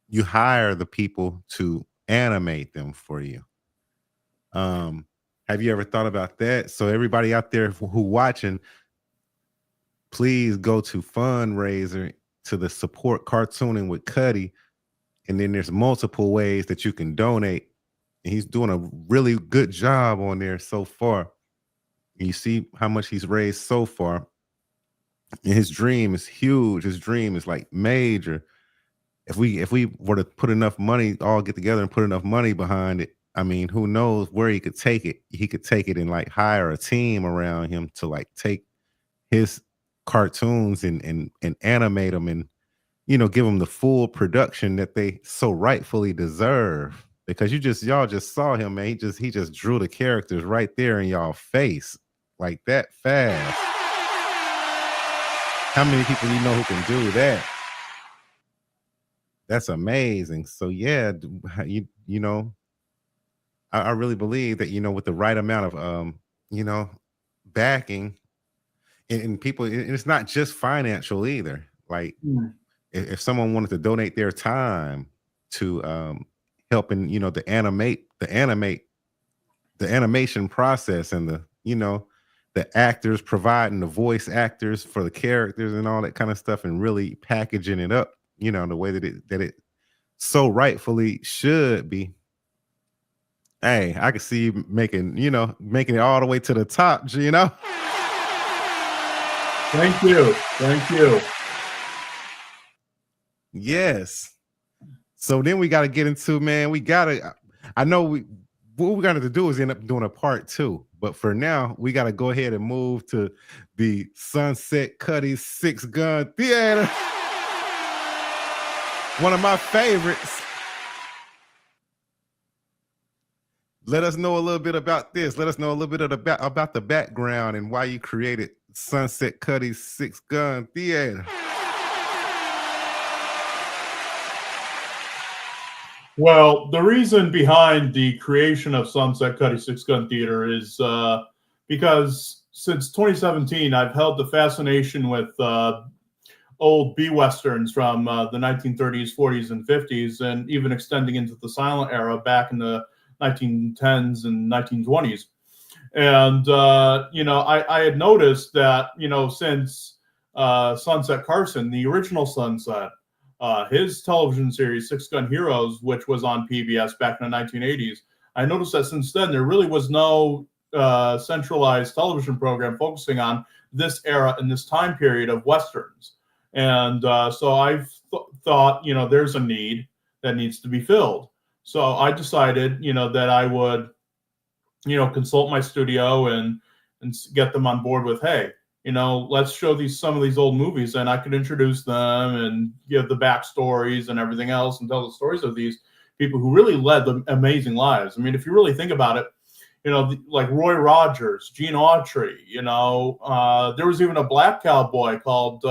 you hire the people to animate them for you. Have you ever thought about that? So everybody out there who watching, please go to Fundraiser to the support cartooning with Cuddy. And then there's multiple ways that you can donate. And he's doing a really good job on there so far. And you see how much he's raised so far. And his dream is huge. His dream is like major. If we were to put enough money, all get together and put enough money behind it, I mean, who knows where he could take it. He could take it and like hire a team around him to like take his cartoons and animate them and give them the full production that they so rightfully deserve. Because y'all just saw him, man. He just drew the characters right there in y'all face like that fast. How many people who can do that? That's amazing. So yeah, I really believe that with the right amount of backing and people, and it's not just financial either. Like if someone wanted to donate their time to helping the animation process and the actors providing the voice actors for the characters and all that kind of stuff and really packaging it up the way that it so rightfully should be. Hey, I can see you making it all the way to the top, Geno. Thank you. Yes. So then we got to get into, man, I know what we're going to do is end up doing a part 2. But for now, we got to go ahead and move to the Sunset Cuddy 6-Gun Theater. One of my favorites. Let us know a little bit about this. Let us know a little bit about the background and why you created Sunset Cuddy 6-Gun Theater. Well, the reason behind the creation of Sunset Cuddy 6-Gun Theater is because since 2017, I've held the fascination with old B-Westerns from the 1930s, 40s, and 50s, and even extending into the silent era back in the 1910s and 1920s. And, I had noticed that, since Sunset Carson, the original Sunset, his television series, Six Gun Heroes, which was on PBS back in the 1980s. I noticed that since then, there really was no centralized television program focusing on this era and this time period of Westerns. And so I've thought, there's a need that needs to be filled. So I decided, that I would, consult my studio and get them on board with, hey, let's show some of these old movies, and I could introduce them and give the backstories and everything else and tell the stories of these people who really led the amazing lives. I mean, if you really think about it, like Roy Rogers, Gene Autry, there was even a black cowboy called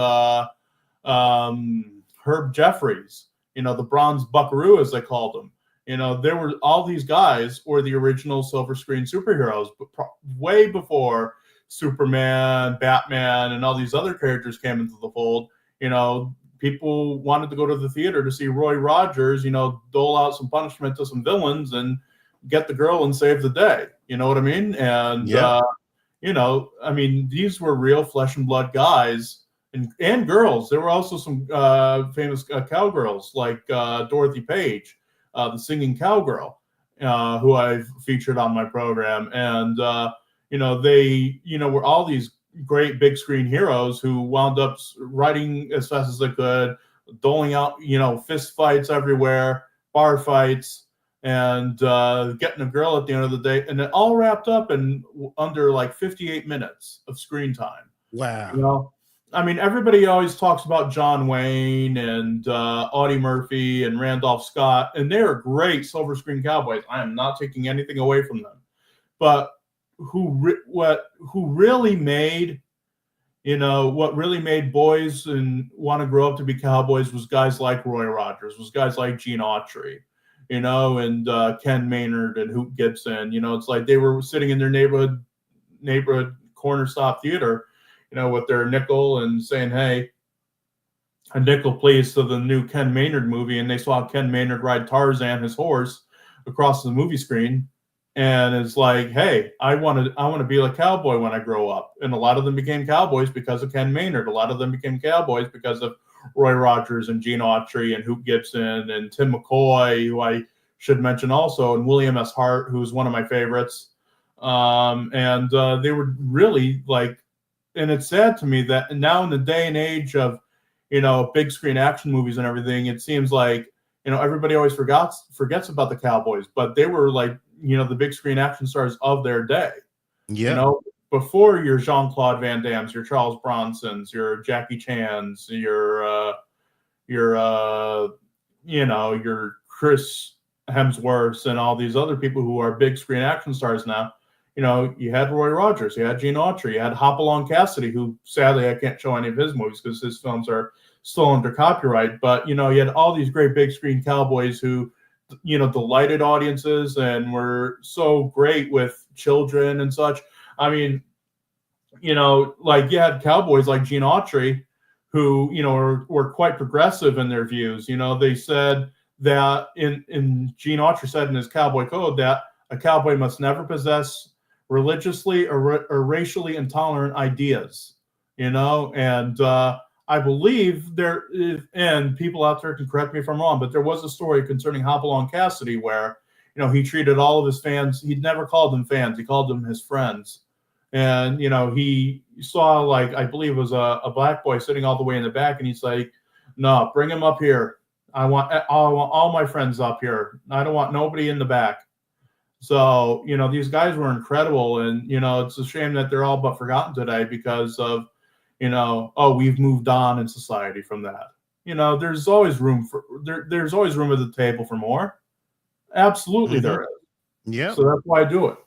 Herb Jeffries, the Bronze Buckaroo, as they called him. There were all these guys were the original silver screen superheroes, but way before Superman, Batman, and all these other characters came into the fold. People wanted to go to the theater to see Roy Rogers, dole out some punishment to some villains and get the girl and save the day. You know what I mean? And, I mean, these were real flesh and blood guys and girls. There were also some famous cowgirls like Dorothy Page, the singing cowgirl, who I've featured on my program. And, they, were all these great big screen heroes who wound up writing as fast as they could, doling out, fist fights everywhere, bar fights, and getting a girl at the end of the day. And it all wrapped up in under like 58 minutes of screen time. Wow. I mean, everybody always talks about John Wayne and Audie Murphy and Randolph Scott, and they're great silver screen cowboys. I am not taking anything away from them. But what really made boys and want to grow up to be cowboys was guys like Roy Rogers, was guys like Gene Autry, and Ken Maynard and Hoot Gibson. It's like they were sitting in their neighborhood corner stop theater, with their nickel and saying, hey, a nickel please, to the new Ken Maynard movie. And they saw Ken Maynard ride Tarzan, his horse, across the movie screen. And it's like, hey, I want to be a cowboy when I grow up. And a lot of them became cowboys because of Ken Maynard. A lot of them became cowboys because of Roy Rogers and Gene Autry and Hoot Gibson and Tim McCoy, who I should mention also, and William S. Hart, who's one of my favorites. And they were really like, and it's sad to me that now in the day and age of, big screen action movies and everything, it seems like, everybody always forgets about the cowboys, but they were like, the big screen action stars of their day. Yeah. Before your Jean-Claude Van Dammes, your Charles Bronsons, your Jackie Chans, your Chris Hemsworths, and all these other people who are big screen action stars now. You had Roy Rogers, you had Gene Autry, you had Hopalong Cassidy, who sadly I can't show any of his movies because his films are still under copyright. But you had all these great big screen cowboys who, delighted audiences and were so great with children and such. I mean, like you had cowboys like Gene Autry, who were quite progressive in their views. They said that in Gene Autry said in his Cowboy Code that a cowboy must never possess religiously or racially intolerant ideas, and I believe there is, and people out there can correct me if I'm wrong, but there was a story concerning Hopalong Cassidy where, he treated all of his fans, he'd never called them fans, he called them his friends. And, he saw, like, I believe it was a black boy sitting all the way in the back, and he's like, no, bring him up here. I want all my friends up here. I don't want nobody in the back. So, these guys were incredible. And, it's a shame that they're all but forgotten today because of, we've moved on in society from that. There's always room there's always room at the table for more. Absolutely, there is. Yeah. So that's why I do it.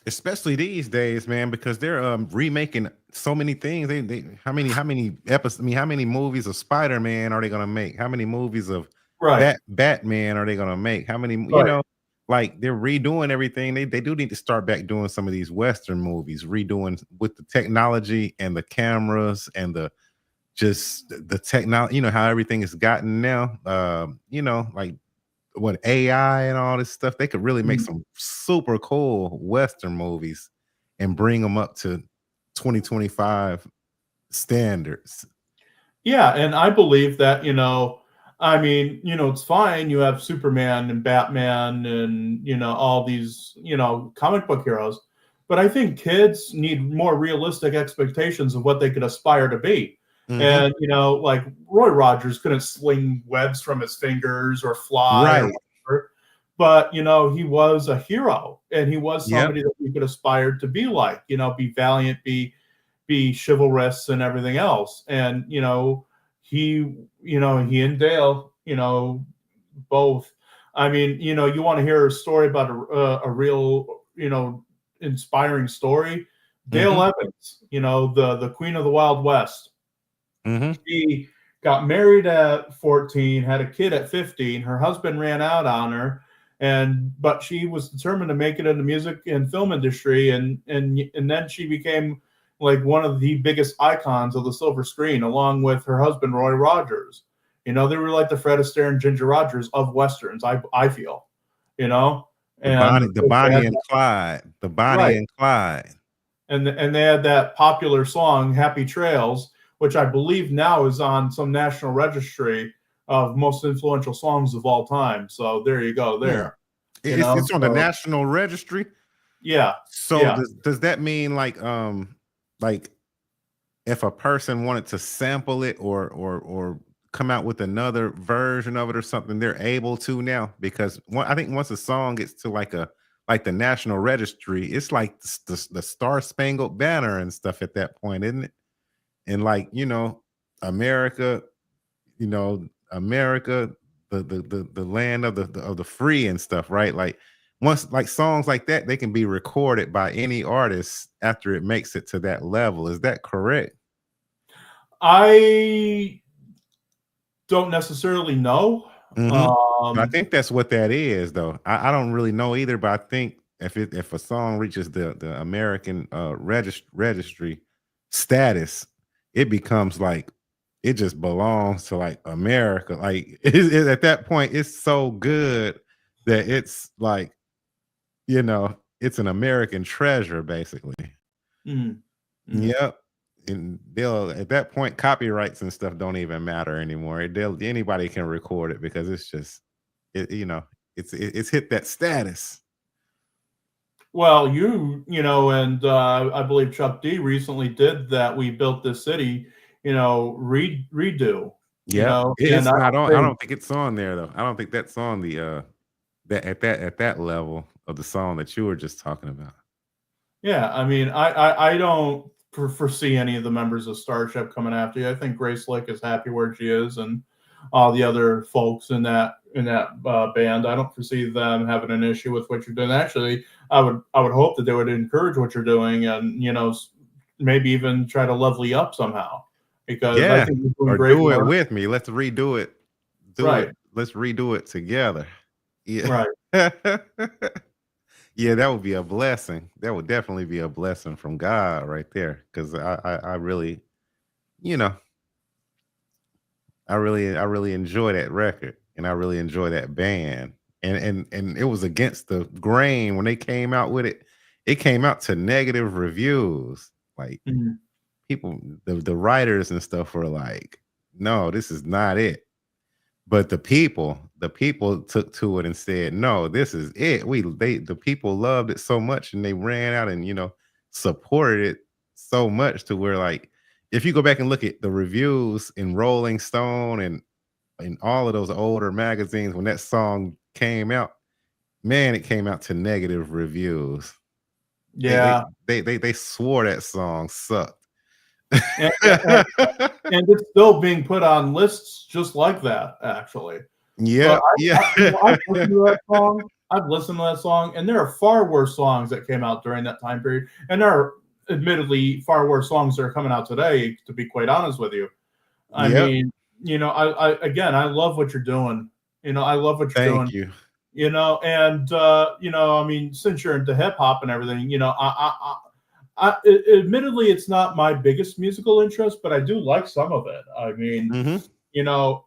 Especially these days, man, because they're remaking so many things. They how many episodes? I mean, how many movies of Spider-Man are they gonna make? How many movies of Batman are they gonna make? How many? Like they're redoing everything. They do need to start back doing some of these Western movies, redoing with the technology and the cameras and the technology. How everything is gotten now. Like what AI and all this stuff. They could really make some super cool Western movies and bring them up to 2025 standards. Yeah, and I believe that I mean, it's fine. You have Superman and Batman and, all these, comic book heroes. But I think kids need more realistic expectations of what they could aspire to be. Mm-hmm. And, like Roy Rogers couldn't sling webs from his fingers or fly or Right. whatever. But, he was a hero and he was Yep. somebody that we could aspire to be like, be valiant, be chivalrous and everything else. And, he and Dale, both. I mean, you want to hear a story about a real, inspiring story. Dale Mm-hmm. Evans, the Queen of the Wild West. Mm-hmm. She got married at 14, had a kid at 15. Her husband ran out on her, but she was determined to make it in the music and film industry, and then she became like one of the biggest icons of the silver screen, along with her husband Roy Rogers. They were like the Fred Astaire and Ginger Rogers of westerns. I feel, and The they Bonnie had and Clyde, the Bonnie right, and Clyde. and they had that popular song "Happy Trails," which I believe now is on some national registry of most influential songs of all time. So there you go. There, It's on the so, National Registry. yeah, So yeah. does that mean like if a person wanted to sample it or come out with another version of it or something, they're able to now? Because I think once a song gets to like the National Registry, it's like the Star Spangled Banner and stuff at that point, isn't it? And like America, America, the land of the free and stuff, right? Like once like songs like that, they can be recorded by any artist after it makes it to that level. Is that correct? I don't necessarily know. Mm-hmm. I Um, think that's what that is, though. I don't really know either, but I think if a song reaches the American registry status, it becomes like it just belongs to like America. Like at that point, it's so good that it's like it's an American treasure, basically. mm, mm. Yep. And they'll at that point, copyrights and stuff don't even matter anymore. Anybody can record it because it's just it's hit that status. Well, and I believe Chuck D recently did that. We built this city, redo, Yep. and It's I not don't on. I think, don't think it's on there though. I don't think that's on the that level of the song that you were just talking about. yeah, I mean, I don't foresee any of the members of Starship coming after you. I think Grace Lake is happy where she is, and all the other folks in that band. I don't foresee them having an issue with what you're doing. Actually, I would hope that they would encourage what you're doing, and maybe even try to level you up somehow, because I Yeah. think you're doing Or great do it work. with me. Let's redo it. Do it. Right, Let's redo it together. Yeah. right. Yeah, that would be a blessing. That would definitely be a blessing from God right there. Because I really, you know, I really enjoy that record and I really enjoy that band. And it was against the grain when they came out with it. It came out to negative reviews. Like Mhm. people, the writers and stuff were like, no, this is not it. But the people took to it and said, "No, this is it." The people loved it so much, and they ran out and supported it so much to where like, if you go back and look at the reviews in Rolling Stone and all of those older magazines when that song came out, man, it came out to negative reviews. They they Yeah, they swore that song sucked. and, and, and it's still being put on lists just like that, actually. But Yeah, yeah. I've listened to that song. I've listened to that song, and there are far worse songs that came out during that time period, and there are admittedly far worse songs that are coming out today. To be quite honest with you, I Yep. mean, I love what you're doing. I love what you're Thank doing. you. And I mean, since you're into hip hop and everything, admittedly, it's not my biggest musical interest, but I do like some of it. I mean, Mhm. you know,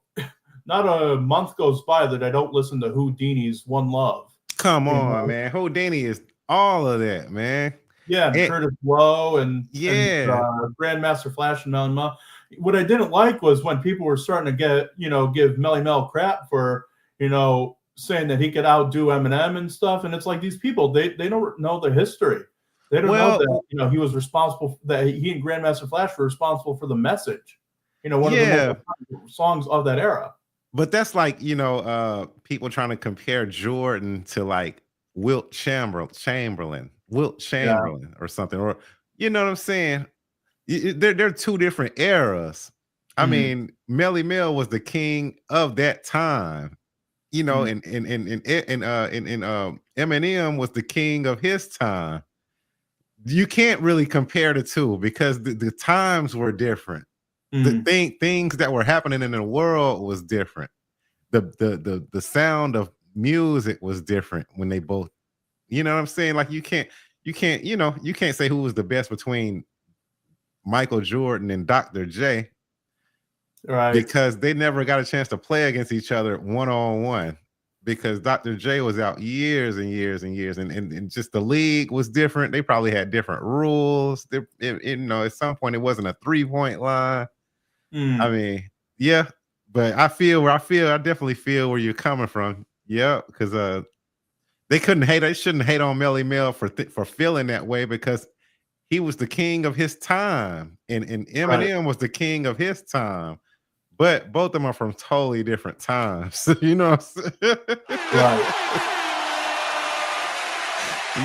not a month goes by that I don't listen to Houdini's "One Love." Come You on, know, man. Houdini is all of that, man. yeah, and It, Curtis Blow and yeah. Grandmaster Flash and Melon Ma. what I didn't like was when people were starting to get, give Melly Mel crap for, saying that he could outdo Eminem and stuff. And it's like these people, they don't know the history. They don't know that, he was responsible, that he and Grandmaster Flash were responsible for the message. One of the most important songs of that era. But that's like, people trying to compare Jordan to like Wilt Chamberlain or something, or you know what I'm saying? They're two different eras. I mean, Melly Mel was the king of that time, and Eminem was the king of his time. You can't really compare the two because the times were different. The things that were happening in the world was different. The sound of music was different when they both, you know what I'm saying? Like you can't say who was the best between Michael Jordan and Dr. J, right? Because they never got a chance to play against each other one-on-one because Dr. J was out years and years and years, and just the league was different. They probably had different rules. At some point it wasn't a 3-point line. I mean, yeah, but I definitely feel where you're coming from. Yeah, because they shouldn't hate on Melly Mel for feeling that way because he was the king of his time, and Eminem was the king of his time. But both of them are from totally different times. You know what I'm saying? Right.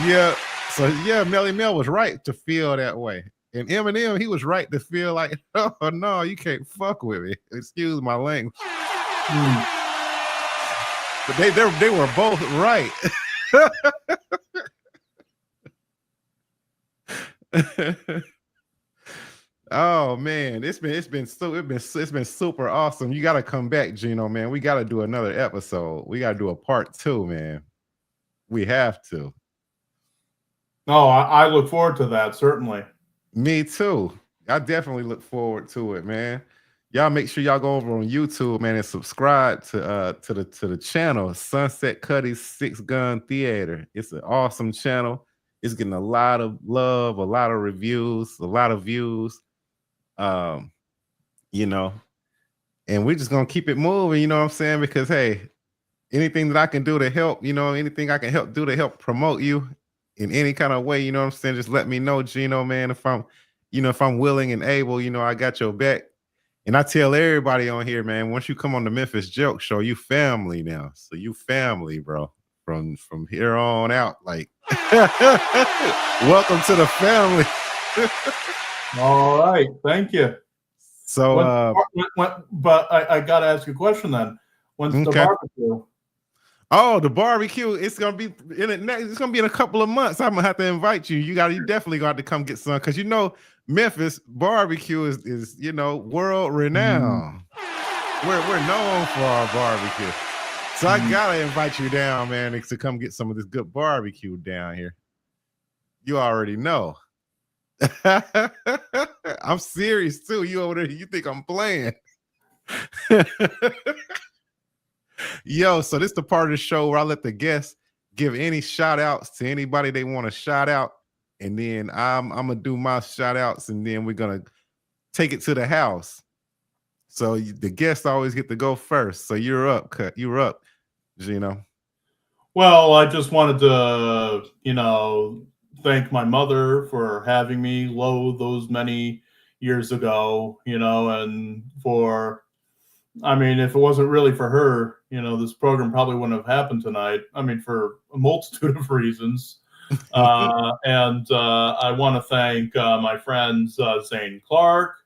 Yeah. So yeah, Melly Mel was right to feel that way. And Eminem, he was right to feel like, oh no, you can't fuck with me. Excuse my language. But they were both right. Oh man, it's been super awesome. You got to come back, Geno, man. We got to do another episode. We got to do a part 2, man. We have to. No, I look forward to that, certainly. Me too. I definitely look forward to it, man. Y'all make sure y'all go over on YouTube, man, and subscribe to the channel, Sunset Cuddy's Six Gun Theater. It's an awesome channel. It's getting a lot of love, a lot of reviews, a lot of views. And we're just gonna keep it moving, you know what I'm saying? Because hey, anything that I can do to help, anything I can do to help promote you in any kind of way, you know what I'm saying? Just let me know, Geno, man. If I'm willing and able, I got your back. And I tell everybody on here, man, once you come on the Memphis Jelks Show, you family now. So you family, bro. From here on out, like welcome to the family. All right, thank you. So but I gotta ask you a question then. When's the barbecue? Oh, the barbecue! It's gonna be in a couple of months. I'm gonna have to invite you. You definitely got to come get some because Memphis barbecue is world renowned. We're known for our barbecue, so I gotta invite you down, man, to come get some of this good barbecue down here. You already know. I'm serious too. You over there? You think I'm playing? Yo, so this is the part of the show where I let the guests give any shout outs to anybody they want to shout out. And then I'm going to do my shout outs and then we're going to take it to the house. So the guests always get to go first. So you're up, Geno. Well, I just wanted to, thank my mother for having me low those many years ago, and if it wasn't really for her, this program probably wouldn't have happened tonight. For a multitude of reasons. And I want to thank my friends Zane Clark,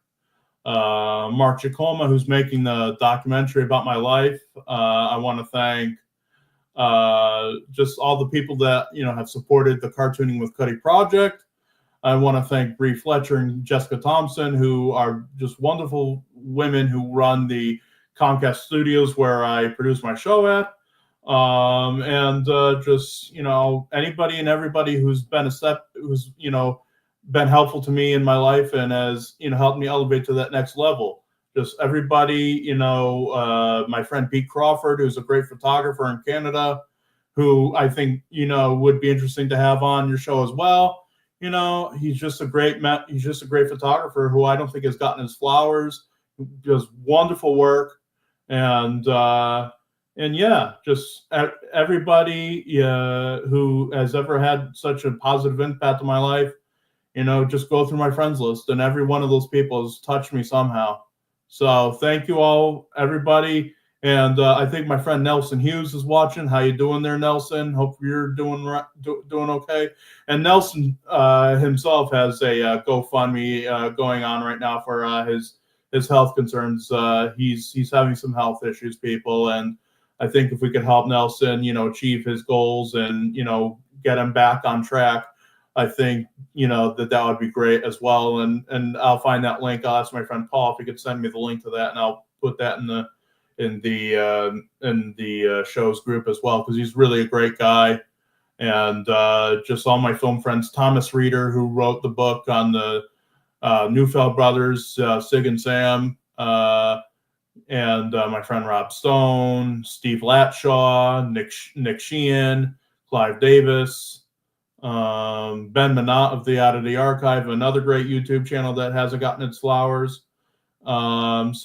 Mark Chacoma, who's making the documentary about my life. I want to thank just all the people that have supported the Cartooning with Cuddy project. I want to thank Bree Fletcher and Jessica Thompson, who are just wonderful women who run the Comcast studios where I produce my show at. Just anybody and everybody who's been been helpful to me in my life and has helped me elevate to that next level. Just everybody, my friend Pete Crawford, who's a great photographer in Canada, who I think would be interesting to have on your show as well. He's just a great photographer who I don't think has gotten his flowers does wonderful work, and yeah, just everybody who has ever had such a positive impact on my life, just go through my friends list, and every one of those people has touched me somehow. So thank you all, everybody. And I think my friend Nelson Hughes is watching. How you doing there, Nelson? Hope you're doing okay. And Nelson himself has a GoFundMe going on right now for his health concerns. He's having some health issues, people, and I think if we could help Nelson, achieve his goals and get him back on track, I think that would be great as well. And I'll find that link. I'll ask my friend Paul if he could send me the link to that, and I'll put that in the show's group as well, because he's really a great guy. And just all my film friends, Thomas Reeder, who wrote the book on the Neufeld brothers, Sig and Sam, and my friend Rob Stone, Steve Latshaw, Nick Sheehan, Clive Davis, Ben Minot of the Out of the Archive, another great YouTube channel that hasn't gotten its flowers. And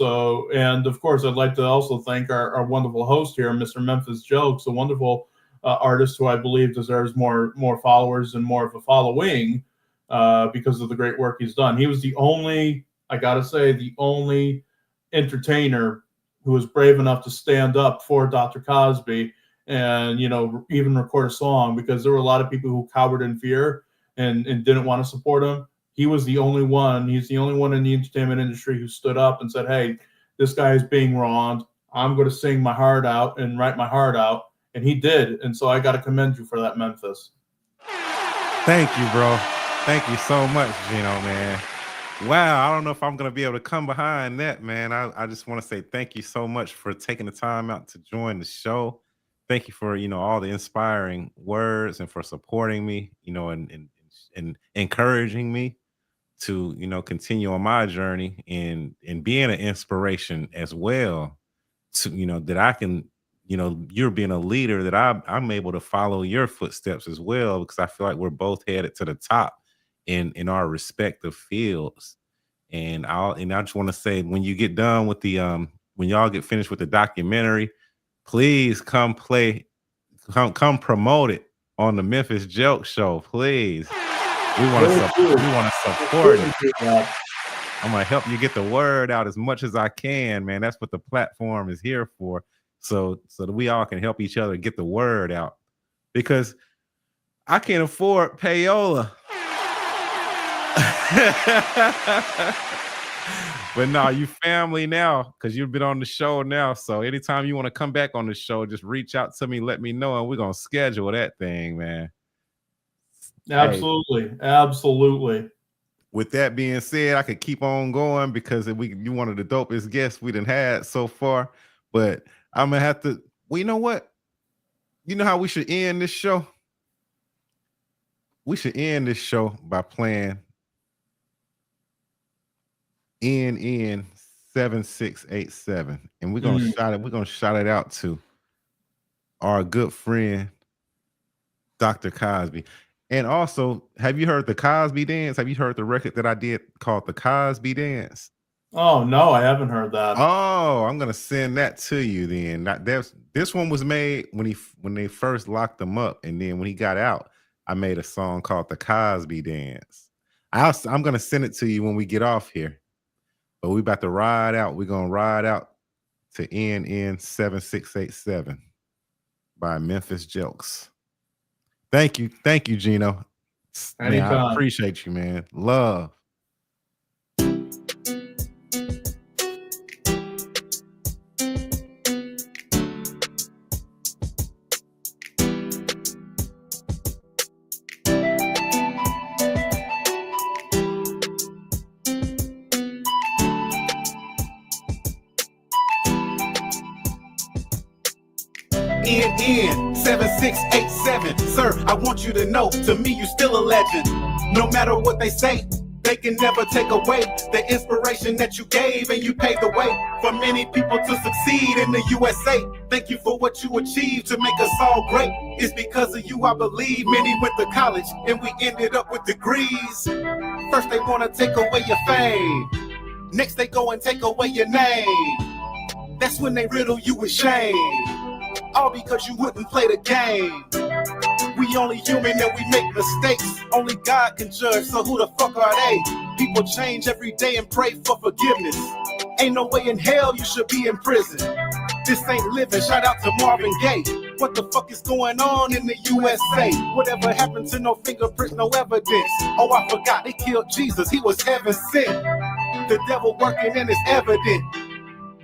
of course, I'd like to also thank our wonderful host here, Mr. Memphis Jelks, a wonderful artist who I believe deserves more followers and more of a following because of the great work he's done. He was the only entertainer who was brave enough to stand up for Dr. Cosby and even record a song, because there were a lot of people who cowered in fear and didn't want to support him. He was the only one. He's the only one in the entertainment industry who stood up and said, hey, this guy is being wronged. I'm going to sing my heart out and write my heart out. And he did. And so I got to commend you for that, Memphis. Thank you, bro. Thank you so much, Geno, man. Wow, I don't know if I'm going to be able to come behind that, man. I just want to say thank you so much for taking the time out to join the show. Thank you for, all the inspiring words and for supporting me, and encouraging me to, continue on my journey and being an inspiration as well to, that I can, you're being a leader that I'm able to follow your footsteps as well, because I feel like we're both headed to the top in our respective fields. And I just want to say, when you get done with the when y'all get finished with the documentary, please come promote it on the Memphis Jelks Show, please. We want to support it. I'm gonna help you get the word out as much as I can, man. That's what the platform is here for, so that we all can help each other get the word out, because I can't afford payola. But no, you family now, because you've been on the show now. So anytime you want to come back on the show, just reach out to me, let me know, and we're gonna schedule that thing, man. Absolutely. Hey, absolutely. With that being said, I could keep on going, because you one of the dopest guests we done had so far. But I'm gonna have to. Well, you know what? You know how we should end this show? We should end this show by playing NN 7687, and we're gonna shout it. We're gonna shout it out to our good friend Dr. Cosby. And also, have you heard the Cosby Dance? Have you heard the record that I did called the Cosby Dance? Oh no, I haven't heard that. Oh, I'm gonna send that to you then. This one was made when they first locked him up, and then when he got out, I made a song called the Cosby Dance. I'm gonna send it to you when we get off here. But we about to ride out. We're gonna ride out to NN 7687 by Memphis Jelks. Thank you, Geno. Man, I appreciate you, man. Love. NN 7687. Sir, I want you to know, to me you still a legend. No matter what they say, they can never take away the inspiration that you gave, and you paved the way for many people to succeed in the USA. Thank you for what you achieved to make us all great. It's because of you, I believe, many went to college and we ended up with degrees. First they want to take away your fame, Next they go and take away your name. That's when they riddle you with shame. All because you wouldn't play the game. We only human and we make mistakes. Only God can judge, so who the fuck are they? People change every day and pray for forgiveness. Ain't no way in hell you should be in prison. This ain't living, shout out to Marvin Gaye. What the fuck is going on in the USA? Whatever happened to no fingerprints, no evidence? Oh, I forgot, they killed Jesus, he was heaven sent. The devil working and it's evident.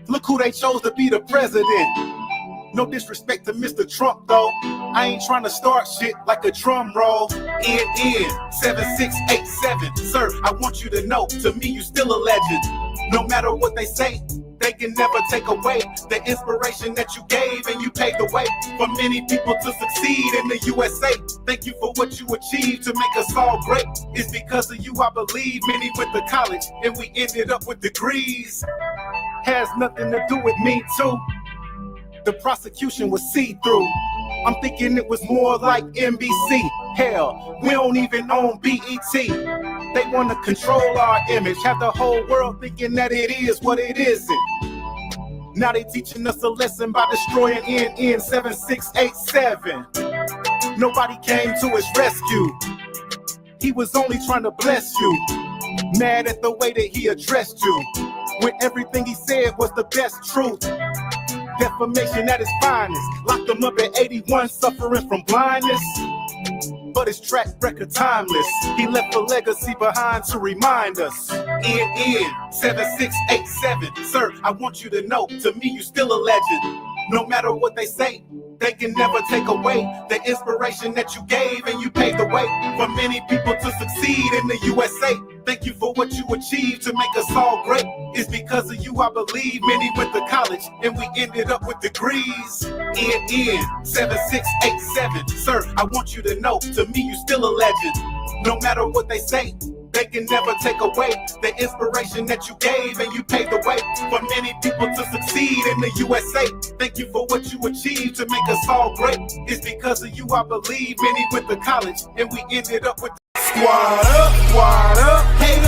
Look who they chose to be the president. No disrespect to Mr. Trump though. I ain't trying to start shit like a drum roll. NN 7687. Sir, I want you to know, to me you still a legend. No matter what they say, they can never take away the inspiration that you gave, and you paved the way for many people to succeed in the USA. Thank you for what you achieved to make us all great. It's because of you I believe many went to college and we ended up with degrees. Has nothing to do with me too. The prosecution was see-through. I'm thinking it was more like NBC. Hell, we don't even own BET. They want to control our image, have the whole world thinking that it is what it isn't. Now they teaching us a lesson by destroying NN 7687. Nobody came to his rescue. He was only trying to bless you. Mad at the way that he addressed you, when everything he said was the best truth. Defamation at its finest. Locked him up at 81, suffering from blindness. But his track record timeless. He left a legacy behind to remind us. NN 7687. Sir, I want you to know, to me you still a legend. No matter what they say, they can never take away the inspiration that you gave, and you paved the way for many people to succeed in the USA. Thank you for what you achieved to make us all great. It's because of you I believe many went to college and we ended up with degrees. NN 7687. Sir, I want you to know, to me you still a legend. No matter what they say, they can never take away the inspiration that you gave, and you paved the way for many people to succeed in the USA. Thank you for what you achieved to make us all great. It's because of you I believe many went to college and we ended up with squad up, hey.